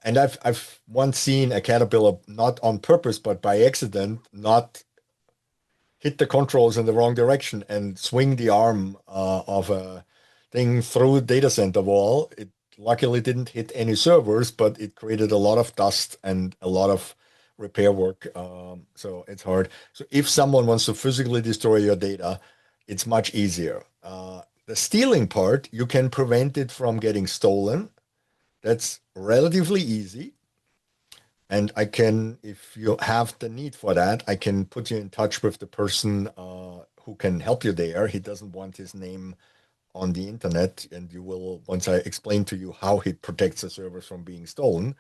and I've once seen a caterpillar not on purpose but by accident not hit the controls in the wrong direction and swing the arm of a thing through the data center wall. It luckily didn't hit any servers, but it created a lot of dust and a lot of repair work. So it's hard. So if someone wants to physically destroy your data, it's much easier. The stealing part, you can prevent it from getting stolen. That's relatively easy. And I can, if you have the need for that, I can put you in touch with the person who can help you there. He doesn't want his name on the internet, and you will, once I explain to you how he protects the servers from being stolen.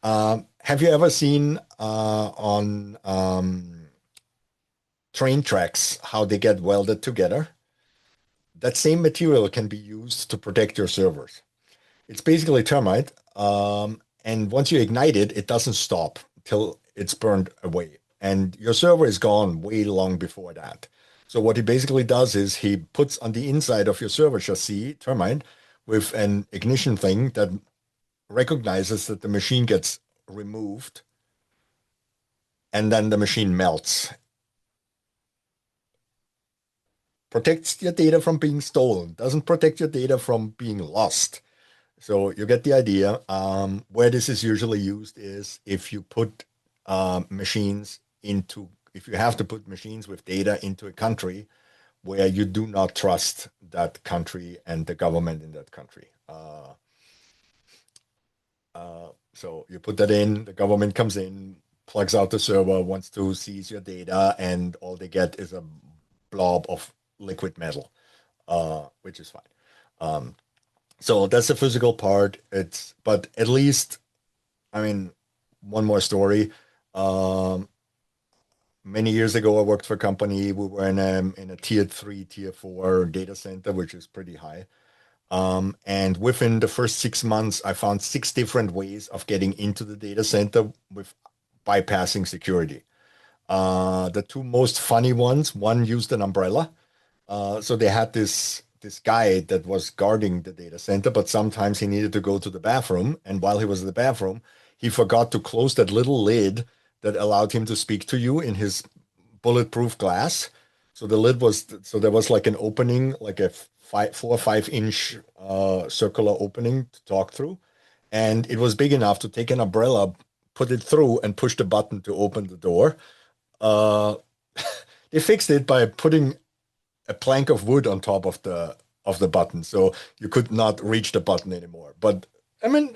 Have you ever seen on train tracks how they get welded together? That same material can be used to protect your servers. It's basically termite. And once you ignite it, it doesn't stop till it's burned away. And your server is gone way long before that. So what he basically does is he puts on the inside of your server chassis termite with an ignition thing that recognizes that the machine gets removed and then the machine melts. Protects your data from being stolen, doesn't protect your data from being lost. So you get the idea. Where this is usually used is if you put machines into, if you have to put machines with data into a country where you do not trust that country and the government in that country. So you put that in, the government comes in, plugs out the server, wants to seize your data, and all they get is a blob of liquid metal, which is fine. So that's the physical part. But at least, I mean, one more story. Um, Many years ago, I worked for a company. We were in a tier 3, tier 4 data center, which is pretty high. And within the first 6 months, I found 6 different ways of getting into the data center with bypassing security. The two most funny ones, one used an umbrella. So they had this guy that was guarding the data center, but sometimes he needed to go to the bathroom, and while he was in the bathroom, he forgot to close that little lid that allowed him to speak to you in his bulletproof glass. So the lid was so there was like an opening, like a 4 or 5 inch circular opening to talk through, and it was big enough to take an umbrella, put it through, and push the button to open the door. Uh, they fixed it by putting a plank of wood on top of the button, so you could not reach the button anymore. But I mean,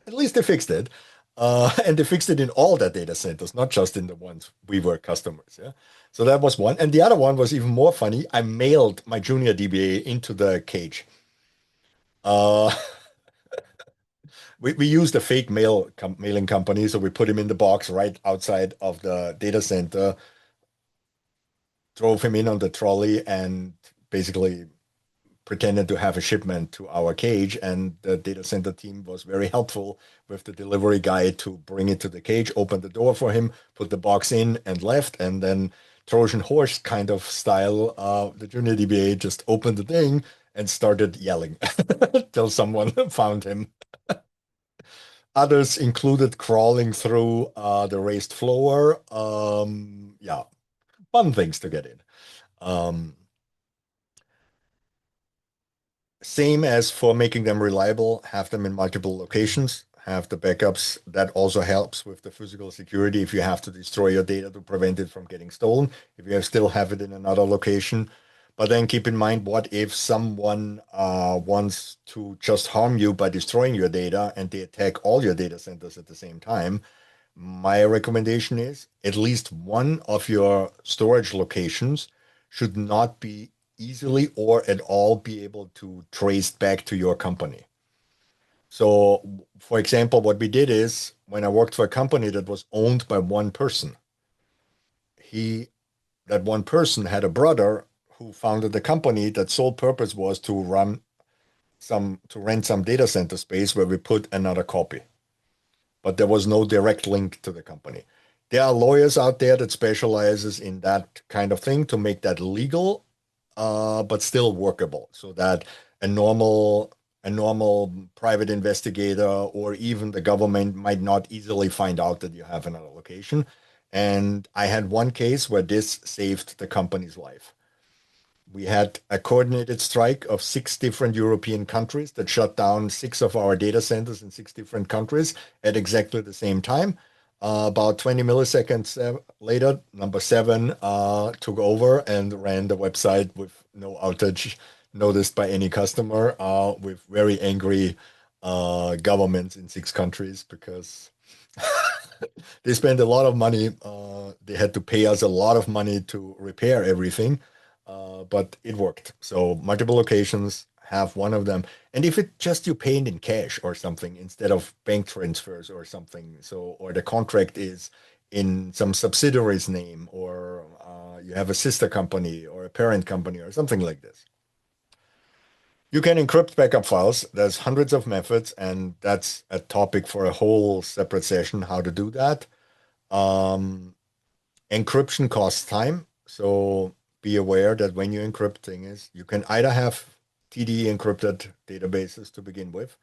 at least they fixed it, and they fixed it in all their data centers, not just in the ones we were customers. Yeah, so that was one, and the other one was even more funny. I mailed my junior DBA into the cage. Uh, we used a fake mailing company, so we put him in the box right outside of the data center, drove him in on the trolley, and basically pretended to have a shipment to our cage, and the data center team was very helpful with the delivery guy to bring it to the cage, open the door for him, put the box in, and left. And then Trojan horse kind of style, the junior DBA just opened the thing and started yelling till someone found him. Others included crawling through the raised floor. Yeah, fun things to get in. Same as for making them reliable, have them in multiple locations, have the backups. That also helps with the physical security if you have to destroy your data to prevent it from getting stolen, if you still have it in another location. But then keep in mind, what if someone wants to just harm you by destroying your data and they attack all your data centers at the same time? My recommendation is at least one of your storage locations should not be easily or at all be able to trace back to your company. So, for example, what we did is when I worked for a company that was owned by one person, that one person had a brother who founded a company that sole purpose was to rent some data center space where we put another copy. But there was no direct link to the company. There are lawyers out there that specializes in that kind of thing to make that legal, but still workable, so that a normal private investigator or even the government might not easily find out that you have another location. And I had one case where this saved the company's life. We had a coordinated strike of 6 different European countries that shut down 6 of our data centers in 6 different countries at exactly the same time. About 20 milliseconds later, number 7 took over and ran the website with no outage noticed by any customer, with very angry governments in 6 countries because they spent a lot of money. They had to pay us a lot of money to repair everything. But it worked. So multiple locations, have one of them. And if it just you pay it in cash or something instead of bank transfers or something, so or the contract is in some subsidiary's name, or you have a sister company or a parent company or something like this. You can encrypt backup files. There's hundreds of methods, and that's a topic for a whole separate session, how to do that. Encryption costs time. So be aware that when you encrypt things, you can either have TD encrypted databases to begin with.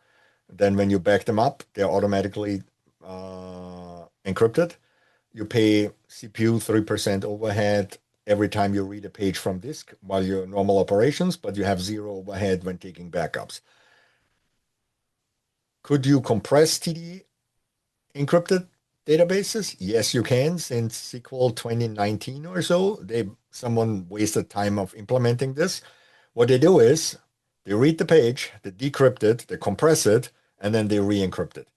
Then when you back them up, they're automatically encrypted. You pay CPU 3% overhead every time you read a page from disk while you're normal operations, but you have 0 overhead when taking backups. Could you compress TD encrypted databases? Yes, you can. Since SQL 2019 or so, someone wasted time of implementing this. What they do is they read the page, they decrypt it, they compress it, and then they re-encrypt it.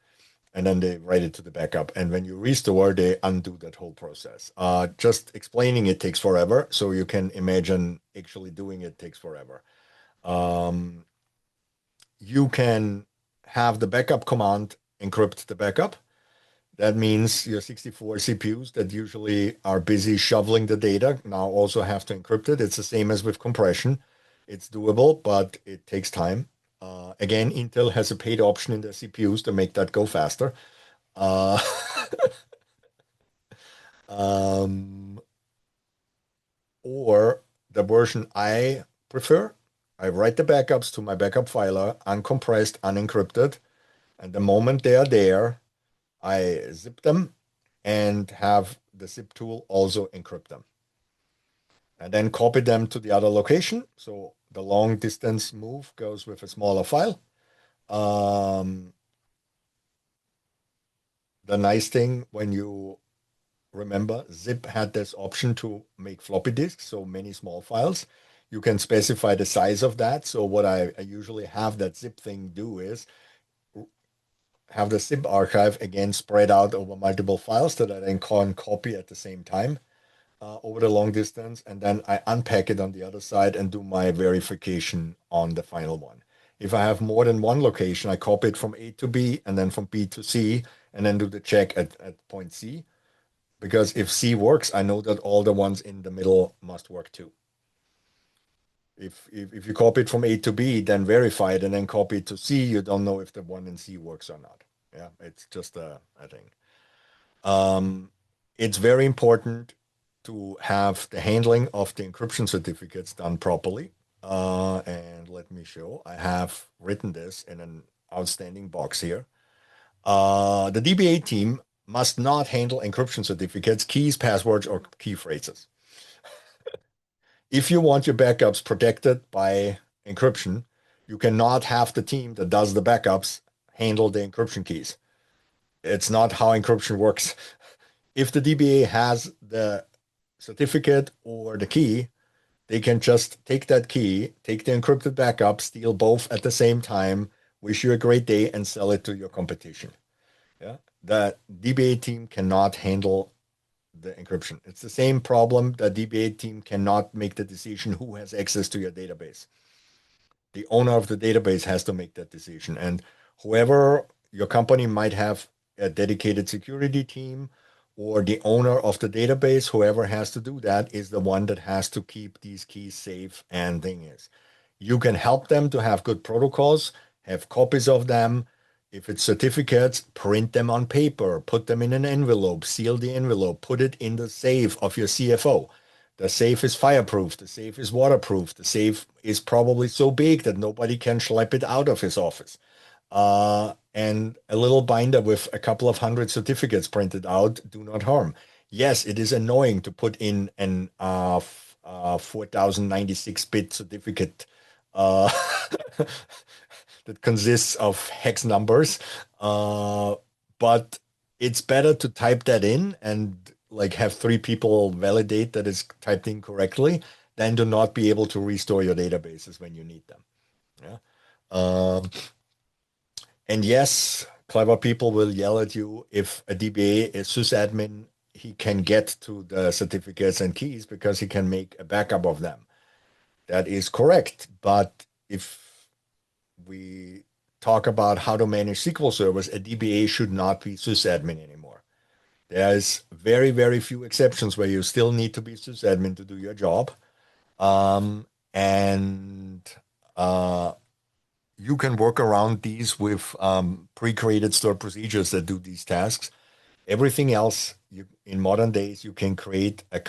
And then they write it to the backup. And when you restore, they undo that whole process. Just explaining it takes forever. So you can imagine actually doing it takes forever. You can have the backup command encrypt the backup. That means your 64 CPUs that usually are busy shoveling the data now also have to encrypt it. It's the same as with compression. It's doable, but it takes time. Again, Intel has a paid option in their CPUs to make that go faster. Uh, or the version I prefer, I write the backups to my backup filer, uncompressed, unencrypted, and the moment they are there, I zip them and have the zip tool also encrypt them. And then copy them to the other location. So the long distance move goes with a smaller file. The nice thing, when you remember, zip had this option to make floppy disks, so many small files. You can specify the size of that. So what I usually have that zip thing do is have the zip archive again spread out over multiple files that I then can copy at the same time over the long distance, and then I unpack it on the other side and do my verification on the final one. If I have more than one location, I copy it from A to B and then from B to C, and then do the check at point C. Because if C works, I know that all the ones in the middle must work too. If you copy it from A to B, then verify it, and then copy it to C, you don't know if the one in C works or not. Yeah, it's just a thing. It's very important to have the handling of the encryption certificates done properly. And let me show. I have written this in an outstanding box here. The DBA team must not handle encryption certificates, keys, passwords, or key phrases. If you want your backups protected by encryption, you cannot have the team that does the backups handle the encryption keys. It's not how encryption works. If the DBA has the certificate or the key, they can just take that key, take the encrypted backup, steal both at the same time, wish you a great day, and sell it to your competition. Yeah. The DBA team cannot handle the encryption. It's the same problem. The DBA team cannot make the decision who has access to your database. The owner of the database has to make that decision. And whoever your company might have a dedicated security team or the owner of the database, whoever has to do that is the one that has to keep these keys safe. And thing is, you can help them to have good protocols, have copies of them. If it's certificates, print them on paper, put them in an envelope, seal the envelope, put it in the safe of your CFO. The safe is fireproof. The safe is waterproof. The safe is probably so big that nobody can schlep it out of his office. And a little binder with a couple of hundred certificates printed out do not harm. Yes, it is annoying to put in an 4096-bit certificate uh, that consists of hex numbers, but it's better to type that in and like have three people validate that it's typed in correctly than to not be able to restore your databases when you need them. Yeah. And yes, clever people will yell at you if a DBA is sysadmin, he can get to the certificates and keys because he can make a backup of them. That is correct. But if we talk about how to manage SQL servers, a DBA should not be sysadmin anymore. There's very, very few exceptions where you still need to be sysadmin to do your job. And you can work around these with pre-created stored procedures that do these tasks. Everything else, in modern days, you can create uh,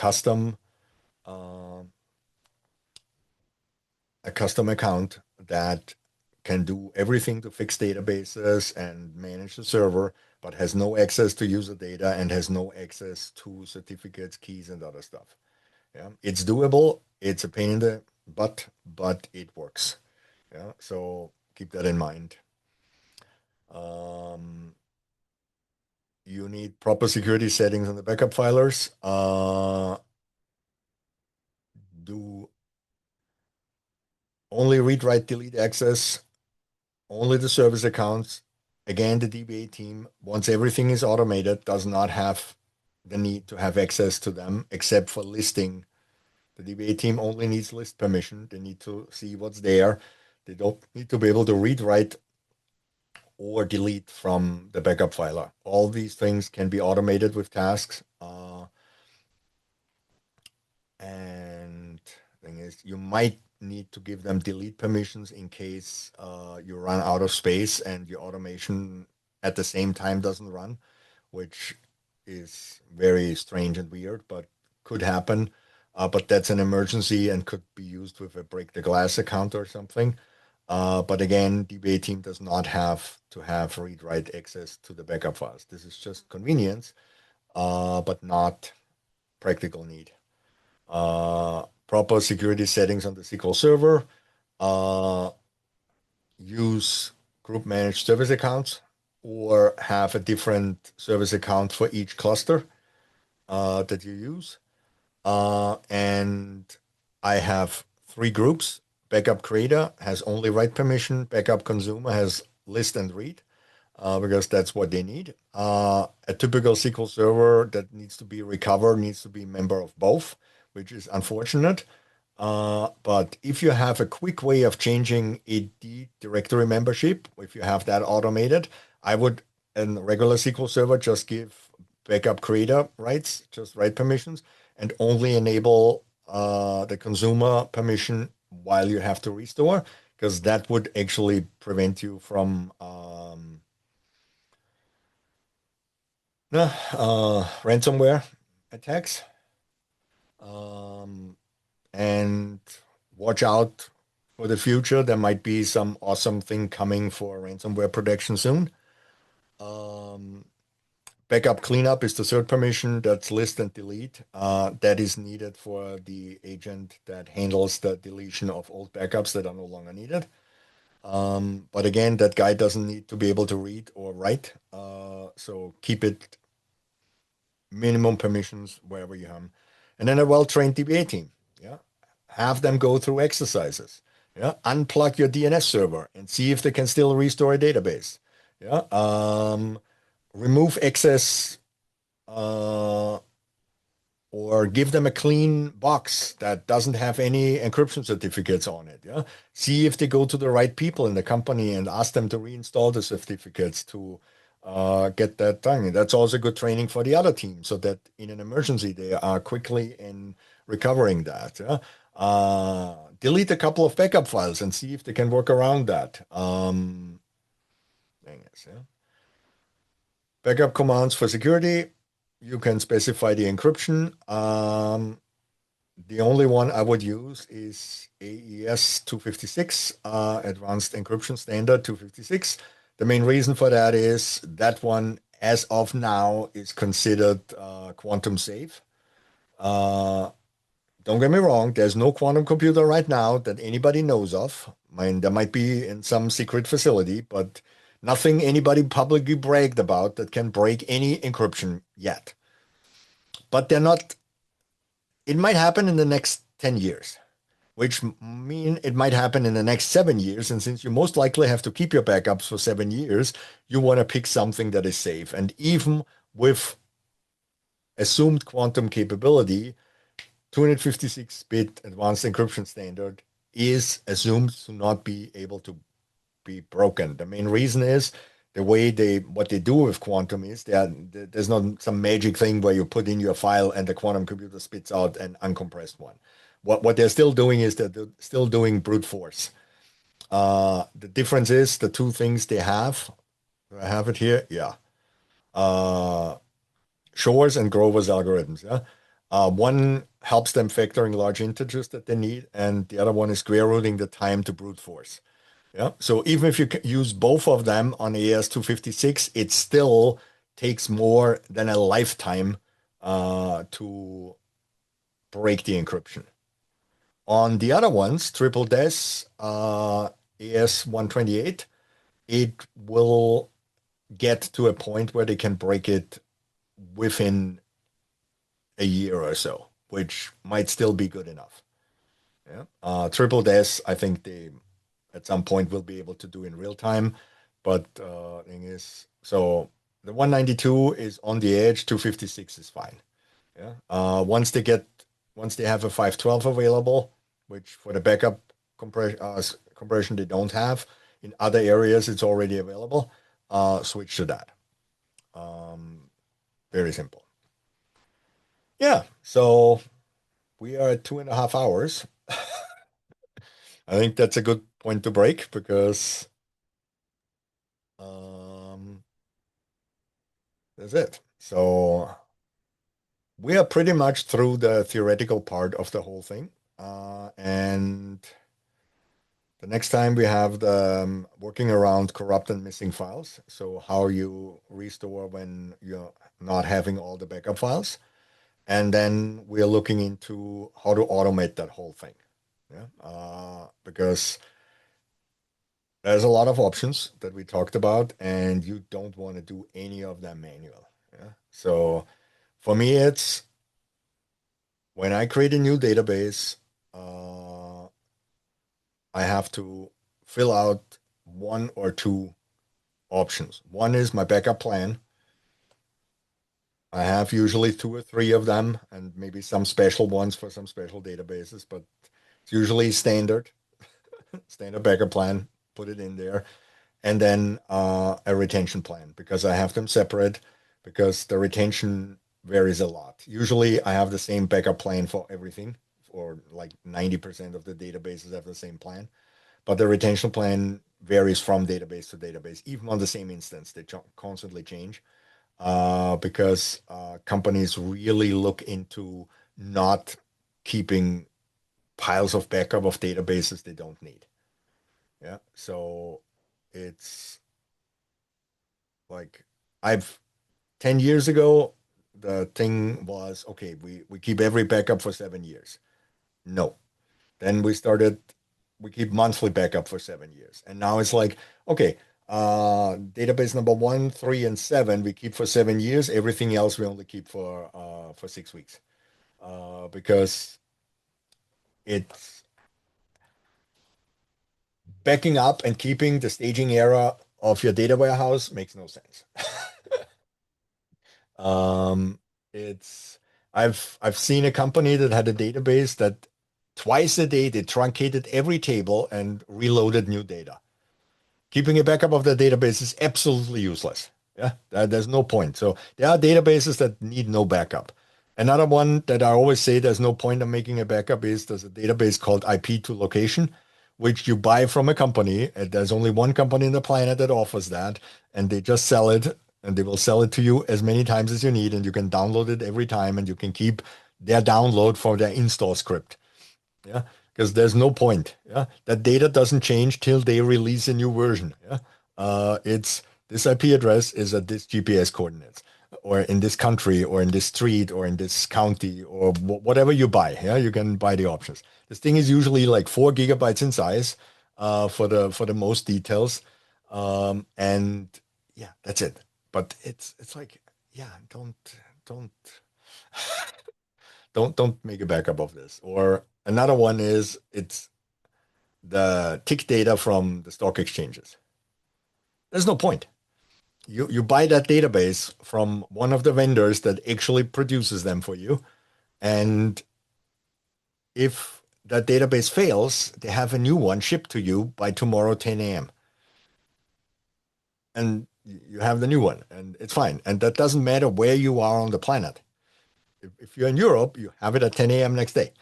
a custom account that can do everything to fix databases and manage the server, but has no access to user data and has no access to certificates, keys, and other stuff. Yeah, it's doable. It's a pain in the butt, but it works. Yeah, so keep that in mind. You need proper security settings on the backup filers. Do only read, write, delete access, only the service accounts. Again, the DBA team, once everything is automated, does not have the need to have access to them except for listing. The DBA team only needs list permission. They need to see what's there. They don't need to be able to read, write, or delete from the backup filer. All these things can be automated with tasks. And thing is, you might need to give them delete permissions in case you run out of space and your automation at the same time doesn't run, which is very strange and weird, but could happen. But that's an emergency and could be used with a break the glass account or something. But again, DBA team does not have to have read-write access to the backup files. This is just convenience, but not practical need. Proper security settings on the SQL Server. Use group managed service accounts or have a different service account for each cluster that you use. And I have three groups. Backup creator has only write permission. Backup consumer has list and read because that's what they need. A typical SQL server that needs to be recovered needs to be a member of both, which is unfortunate. But if you have a quick way of changing a directory membership, if you have that automated, I would, in a regular SQL server, just give backup creator rights, just write permissions, and only enable the consumer permission while you have to restore, because that would actually prevent you from ransomware attacks. And watch out for the future. There might be some awesome thing coming for ransomware protection soon. Backup cleanup is the third permission. That's list and delete. That is needed for the agent that handles the deletion of old backups that are no longer needed. But again, that guy doesn't need to be able to read or write. So keep it minimum permissions wherever you have them. And then a well-trained DBA team. Yeah. Have them go through exercises. Yeah. Unplug your DNS server and see if they can still restore a database. Yeah. Remove excess or give them a clean box that doesn't have any encryption certificates on it. Yeah. See if they go to the right people in the company and ask them to reinstall the certificates to get that done. That's also good training for the other team so that in an emergency they are quickly in recovering that. Yeah. Delete a couple of backup files and see if they can work around that. Yeah. Backup commands for security. You can specify the encryption. The only one I would use is AES 256, Advanced Encryption Standard 256. The main reason for that is that one, as of now, is considered quantum safe. Don't get me wrong, there's no quantum computer right now that anybody knows of. I mean, there might be in some secret facility, but nothing anybody publicly bragged about that can break any encryption yet. But they're not, it might happen in the next 10 years, which mean it might happen in the next 7 years. And since you most likely have to keep your backups for 7 years, you want to pick something that is safe. And even with assumed quantum capability, 256-bit advanced encryption standard is assumed to not be able to be broken. The main reason is the way what they do with quantum is there's not some magic thing where you put in your file and the quantum computer spits out an uncompressed one. What they're still doing is that they're still doing brute force. The difference is the two things they have. Do I have it here? Yeah. Shor's and Grover's algorithms. Yeah. One helps them factoring large integers that they need, and the other one is square rooting the time to brute force. Yeah. So even if you use both of them on AES-256, it still takes more than a lifetime to break the encryption. On the other ones, triple DES, AS-128, it will get to a point where they can break it within a year or so, which might still be good enough. Yeah. Triple DES, I think they at some point will be able to do in real time. But thing is, so the 192 is on the edge, 256 is fine. Yeah. Once they have a 512 available, which for the backup compression they don't have, in other areas it's already available, switch to that. Very simple. Yeah. So we are at 2.5 hours. I think that's a good point to break because that's it. So we are pretty much through the theoretical part of the whole thing. And the next time we have the working around corrupt and missing files. So how you restore when you're not having all the backup files. And then we're looking into how to automate that whole thing. Yeah. Because there's a lot of options that we talked about, and you don't want to do any of them manual. Yeah. So for me, it's when I create a new database, I have to fill out one or two options. One is my backup plan. I have usually two or three of them, and maybe some special ones for some special databases, but it's usually standard backup plan, put it in there. And then a retention plan because I have them separate because the retention varies a lot. Usually I have the same backup plan for everything, or like 90% of the databases have the same plan. But the retention plan varies from database to database, even on the same instance. They constantly change because companies really look into not keeping piles of backup of databases they don't need. Yeah. So it's like I've 10 years ago, the thing was, okay, we keep every backup for 7 years. No. Then we keep monthly backup for 7 years. And now it's like, okay, database number 1, 3, and 7, we keep for 7 years. Everything else we only keep for 6 weeks. Because it's backing up and keeping the staging era of your data warehouse makes no sense. Um, it's I've seen a company that had a database that twice a day they truncated every table and reloaded new data. Keeping a backup of the database is absolutely useless. Yeah, there's no point. So there are databases that need no backup. Another one that I always say there's no point in making a backup is there's a database called IP to location, which you buy from a company. And there's only one company in the planet that offers that, and they just sell it, and they will sell it to you as many times as you need, and you can download it every time, and you can keep their download for their install script. Yeah, because there's no point. Yeah, that data doesn't change till they release a new version. Yeah, it's this IP address is at this GPS coordinates, or in this country, or in this street, or in this county, or whatever you buy. Yeah, you can buy the options. This thing is usually like 4 GB in size, for the most details, and yeah, that's it. But it's like, yeah, don't don't make a backup of this. Or another one is it's the tick data from the stock exchanges. There's no point. You buy that database from one of the vendors that actually produces them for you, and if that database fails, they have a new one shipped to you by tomorrow 10 a.m. and you have the new one, and it's fine. And that doesn't matter where you are on the planet. If you're in Europe, you have it at 10 a.m. next day.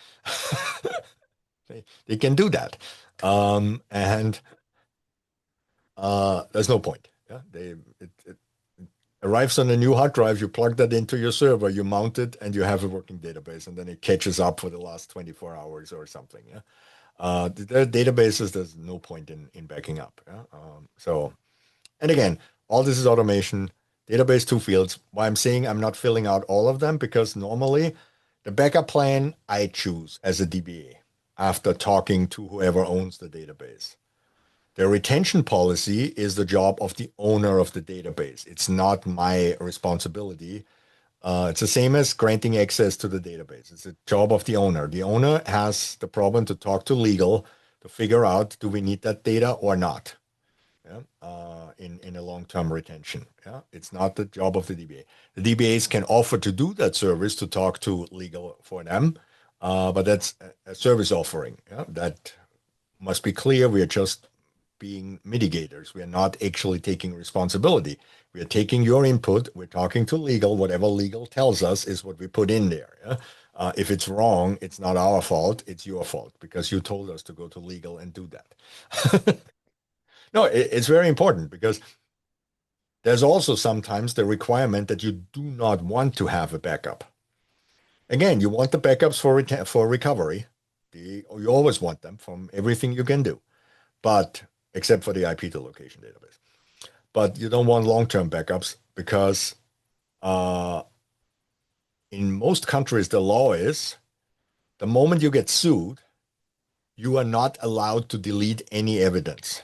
They can do that. And there's no point. Yeah, it arrives on a new hard drive. You plug that into your server, you mount it, and you have a working database, and then it catches up for the last 24 hours or something. Yeah, the databases. There's no point in backing up. Yeah? And again, all this is automation. Database 2 fields. Why I'm saying I'm not filling out all of them, because normally the backup plan I choose as a DBA after talking to whoever owns the database. The retention policy is the job of the owner of the database. It's not my responsibility. It's the same as granting access to the database. It's a job of the owner. The owner has the problem to talk to legal to figure out, do we need that data or not? Yeah? In a long-term retention. Yeah? It's not the job of the DBA. The DBAs can offer to do that service to talk to legal for them, but that's a service offering. Yeah? That must be clear. We are just being mitigators. We are not actually taking responsibility. We are taking your input. We're talking to legal. Whatever legal tells us is what we put in there. Yeah? If it's wrong, it's not our fault. It's your fault because you told us to go to legal and do that. No, it's very important because there's also sometimes the requirement that you do not want to have a backup. Again, you want the backups for recovery. You always want them from everything you can do, but except for the IP to location database. But you don't want long-term backups because in most countries, the law is the moment you get sued, you are not allowed to delete any evidence.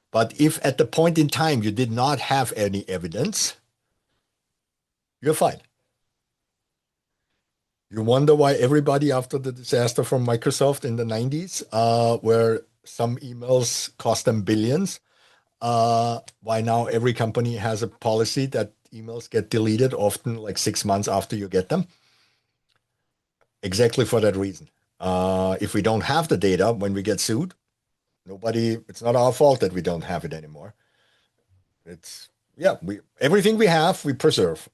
But if at the point in time you did not have any evidence, you're fine. You wonder why everybody after the disaster from Microsoft in the 90s, where some emails cost them billions, why now every company has a policy that emails get deleted often like 6 months after you get them. Exactly for that reason. If we don't have the data when we get sued, it's not our fault that we don't have it anymore. Everything we have, we preserve.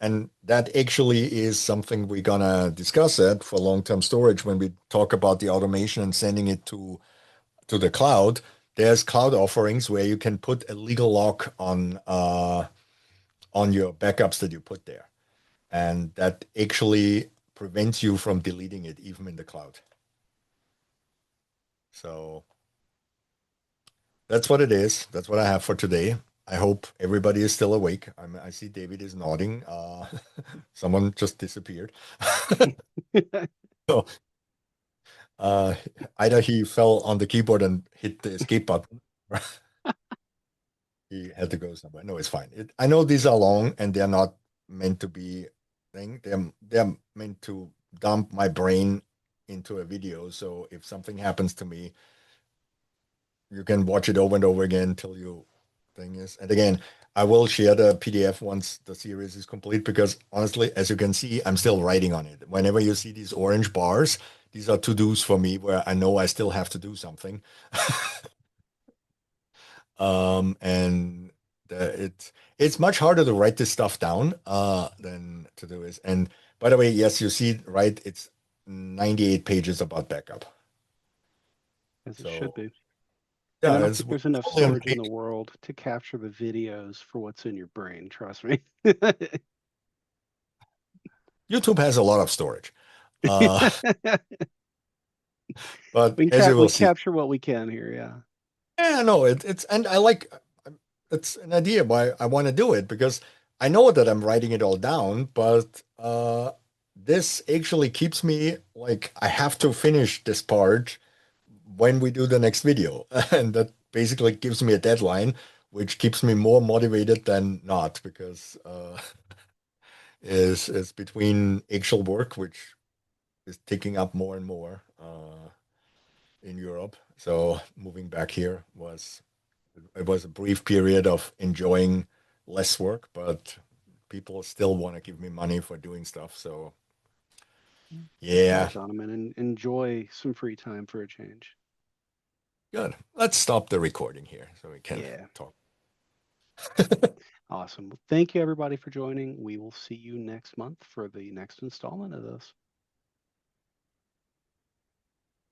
And that actually is something we're gonna discuss it for long-term storage when we talk about the automation and sending it to the cloud. There's cloud offerings where you can put a legal lock on your backups that you put there, and that actually prevents you from deleting it even in the cloud. So that's what it is. That's what I have for today. I hope everybody is still awake. I see David is nodding. Someone just disappeared. So, uh, either he fell on the keyboard and hit the escape button. He had to go somewhere. No, it's fine. I know these are long and they're not meant to be thing. They're meant to dump my brain into a video. So if something happens to me, you can watch it over and over again till you thing is. And again, I will share the PDF once the series is complete because honestly, as you can see, I'm still writing on it. Whenever you see these orange bars, these are to-dos for me where I know I still have to do something. And it's much harder to write this stuff down than to do this. And by the way, yes, you see, right? It's 98 pages about backup. As it So should be. And yeah, I don't it's think there's enough totally on storage in page. the world to capture the videos for what's in your brain. Trust me. YouTube has a lot of storage. Uh, but We as you we will see, capture what we can here. Yeah. yeah, no, it's and I like it's an idea why I want to do it because I know that I'm writing it all down, but this actually keeps me like I have to finish this part when we do the next video, and that basically gives me a deadline, which keeps me more motivated than not because is between actual work, which is taking up more and more in Europe. So moving back here was it was a brief period of enjoying less work, but people still want to give me money for doing stuff. So That's yeah, right, Donovan. And enjoy some free time for a change. good. Let's stop the recording here so we can Yeah. talk. Awesome. Well, thank you, everybody, for joining. We will see you next month for the next installment of this.